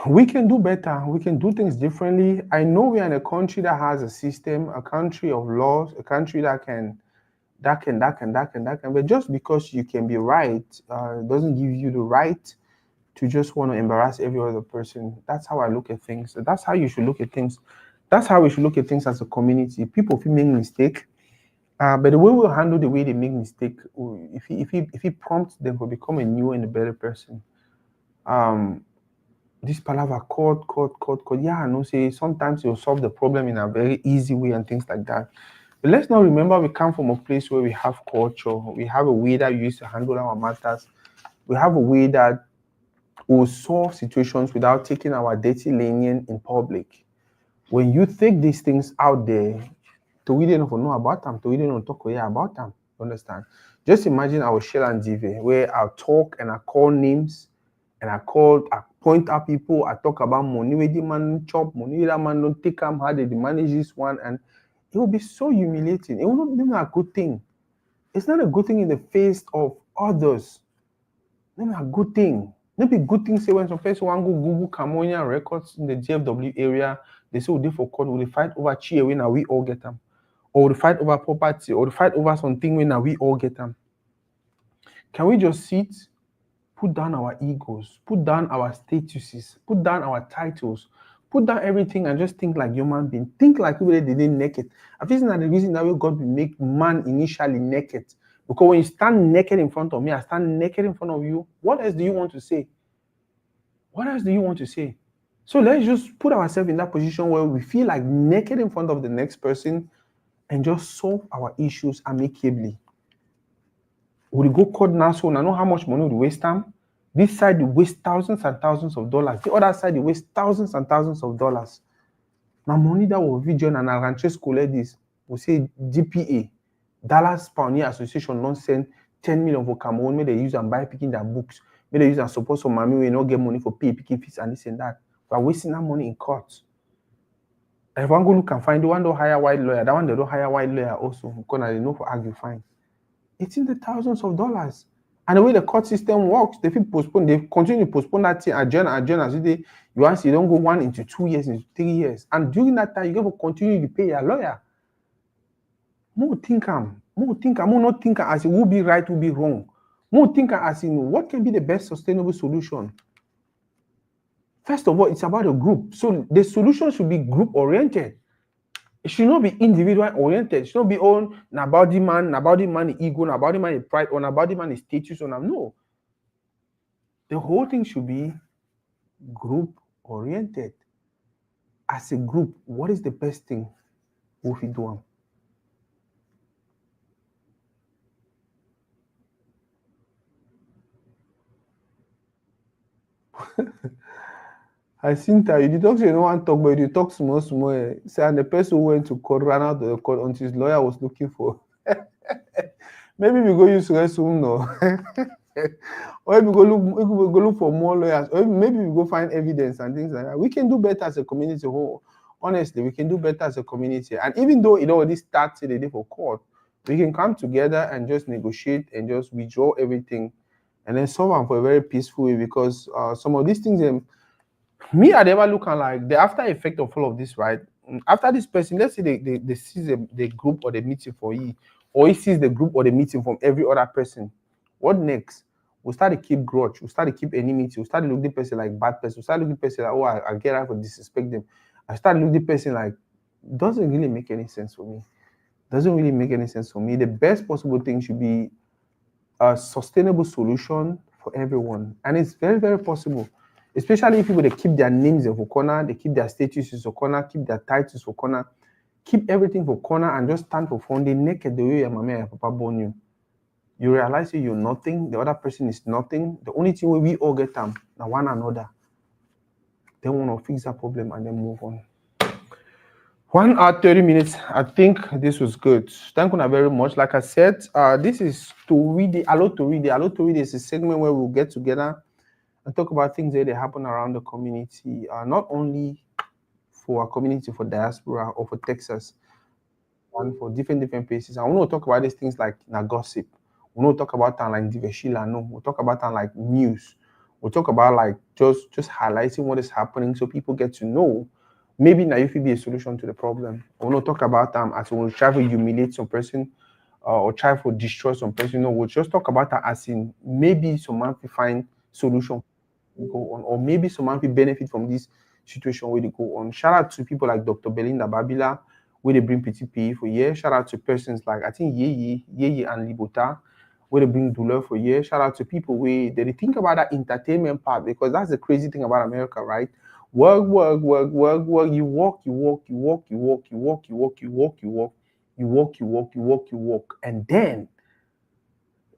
We can do better. We can do things differently. I know we are in a country that has a system, a country of laws, a country that can. But just because you can be right doesn't give you the right to just want to embarrass every other person. That's how I look at things. That's how you should look at things. That's how we should look at things as a community. People if make mistake, but the way we'll handle the way they make mistake, if he prompts them to become a new and a better person. This palaver court. Yeah, I know. Say sometimes you'll solve the problem in a very easy way and things like that. But let's not remember we come from a place where we have culture. We have a way that we used to handle our matters. We have a way that will solve situations without taking our dirty linen in public. When you take these things out there, we didn't know about them. We didn't talk about them. Understand? Just imagine our shell and DV where I talk and I call names and I point out people, I talk about money where the man chop, money where that man don't take them, how they manage this one, and it will be so humiliating. It will not be a good thing. It's not a good thing in the face of others. It's not a good thing. Maybe good thing say when some person want go Google Cameroonian records in the GFW area, they say they for court, will they fight over cheer when we all get them, or they fight over property, or they fight over something when we all get them. Can we just sit? Put down our egos, put down our statuses, put down our titles, put down everything and just think like human being. Think like people that didn't naked. I think that's the reason that way God will make man initially naked. Because when you stand naked in front of me, I stand naked in front of you. What else do you want to say? What else do you want to say? So let's just put ourselves in that position where we feel like naked in front of the next person and just solve our issues amicably. We go court now, so I know how much money we waste time. This side they waste thousands and thousands of dollars. The other side they waste thousands and thousands of dollars. Now money that will vision and ranches collect this. We say GPA, Dallas Pioneer Association, don't send 10 million for Cameroon. May they use and buy picking their books. May they use and support some mommy we not get money for picking fees and this and that. We are wasting that money in court. If one go look and find the one don't hire white lawyer, that one they don't hire white lawyer also because they know for argue fine. It's in the thousands of dollars. And the way the court system works, they postpone, they continue to postpone that thing, adjourn. As you want to, you don't go 1 into 2 years, into 3 years. And during that time, you got to continue to pay your lawyer. More think not think as it will be right, will be wrong. More think as in what can be the best sustainable solution. First of all, it's about a group. So the solution should be group oriented. It should not be individual oriented. It should not be on about the man ego, about the man pride, or about the man status, or no. The whole thing should be group oriented. As a group, what is the best thing we do? I think that you talk, you don't want to talk, but you talk small. Say, and the person who went to court ran out of the court until his lawyer was looking for. Maybe we go use restroom no. Or we go look for more lawyers, or maybe we go find evidence and things like that. We can do better as a community. Honestly, we can do better as a community. And even though it already starts the day for court, we can come together and just negotiate and just withdraw everything and then solve them for a very peaceful way, because some of these things Me, I never look at like the after effect of all of this, right? After this person, let's say they sees the group or the meeting for you, or he sees the group or the meeting from every other person. What next? We'll start to keep grudge, we'll start to keep enmity, we'll start to look the person like bad person, we'll start looking the person like, oh, I get out for disrespect them. I start looking the person like, doesn't really make any sense for me. Doesn't really make any sense for me. The best possible thing should be a sustainable solution for everyone. And it's very, very possible. Especially if people they keep their names in for corner, they keep their statuses for corner, keep their titles for corner, keep everything for corner and just stand for funding naked the way your mama and papa born you. You realize you're nothing, the other person is nothing. The only thing we all get them now one another. They want to fix that problem and then move on. 1 hour 30 minutes. I think this was good. Thank you very much. Like I said, this is Toridey, Allo Toridey. Allo Toridey is a segment where we'll get together and talk about things that happen around the community, not only for our community, for diaspora or for Texas, and for different places. I want to talk about these things like gossip. We want to talk about like Diveshila. No, we'll talk about like news. We'll talk about like just highlighting what is happening so people get to know. Maybe now if it be a solution to the problem. We want to talk about as we'll try to humiliate some person or try to destroy some person. No, we'll just talk about that as in maybe someone will find solution go on, or maybe someone will benefit from this situation where they go on. Shout out to people like Dr. Belinda Babila, where they bring PTP for years. Shout out to persons like I think Yeye and Libota, where they bring douleur for years. Shout out to people where they think about that entertainment part, because that's the crazy thing about America, right? Work, work, work, work, work. You walk, you walk, you walk, you walk, you walk, you walk, you walk, you walk, you walk, you walk, you walk, you walk, and then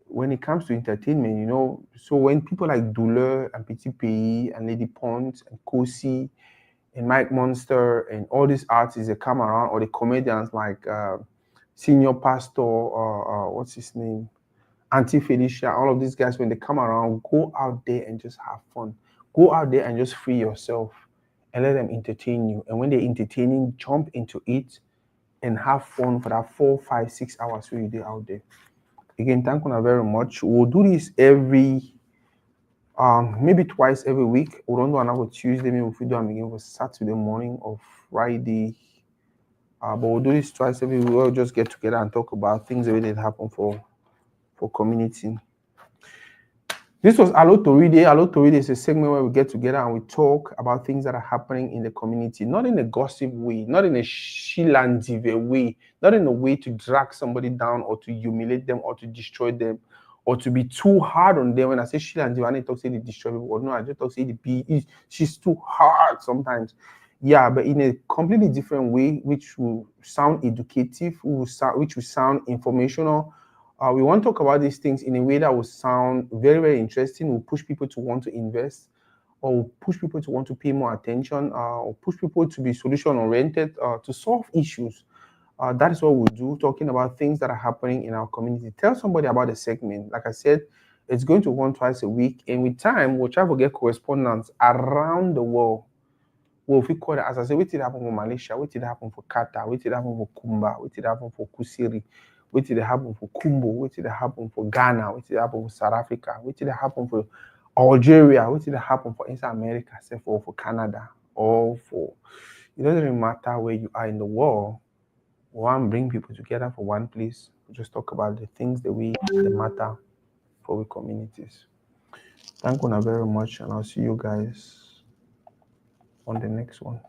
when it comes to entertainment, so when people like Douleur and Petit Pays and Lady Pont and Kosi and Mike Monster and all these artists that come around, or the comedians like Senior Pastor, what's his name? Auntie Felicia, all of these guys, when they come around, go out there and just have fun. Go out there and just free yourself and let them entertain you. And when they're entertaining, jump into it and have fun for that 4, 5, 6 hours where you do out there. Again, thank you very much. We'll do this maybe twice every week. We don't do another Tuesday, maybe we'll do them again for Saturday morning or Friday. But we'll do this twice every week. We'll just get together and talk about things that really happen for community. This was Allo Toridey. Allo Toridey is a segment where we get together and we talk about things that are happening in the community, not in a gossip way, not in a shilandive way, not in a way to drag somebody down or to humiliate them or to destroy them or to be too hard on them. When I say shilandive, I need to say they destroy people. Or no, I just talk say she's too hard sometimes. Yeah, but in a completely different way, which will sound educative, which will sound informational. We want to talk about these things in a way that will sound very, very interesting, will push people to want to invest, or will push people to want to pay more attention, or push people to be solution-oriented, to solve issues. That is what we do, talking about things that are happening in our community. Tell somebody about the segment. Like I said, it's going to run twice a week, and with time, we'll try to get correspondents around the world. Well, if we call it, as I said, what did happen for Malaysia? What did happen for Qatar? What did happen for Kumba? What did happen for Kusiri? What did happen for Kumbo? What did happen for Ghana? What did happen for South Africa? What did happen for Algeria? What did happen for South America, except for Canada? Or for, it doesn't really matter where you are in the world. We want to bring people together for one place. We just talk about the things that matter for the communities. Thank you very much, and I'll see you guys on the next one.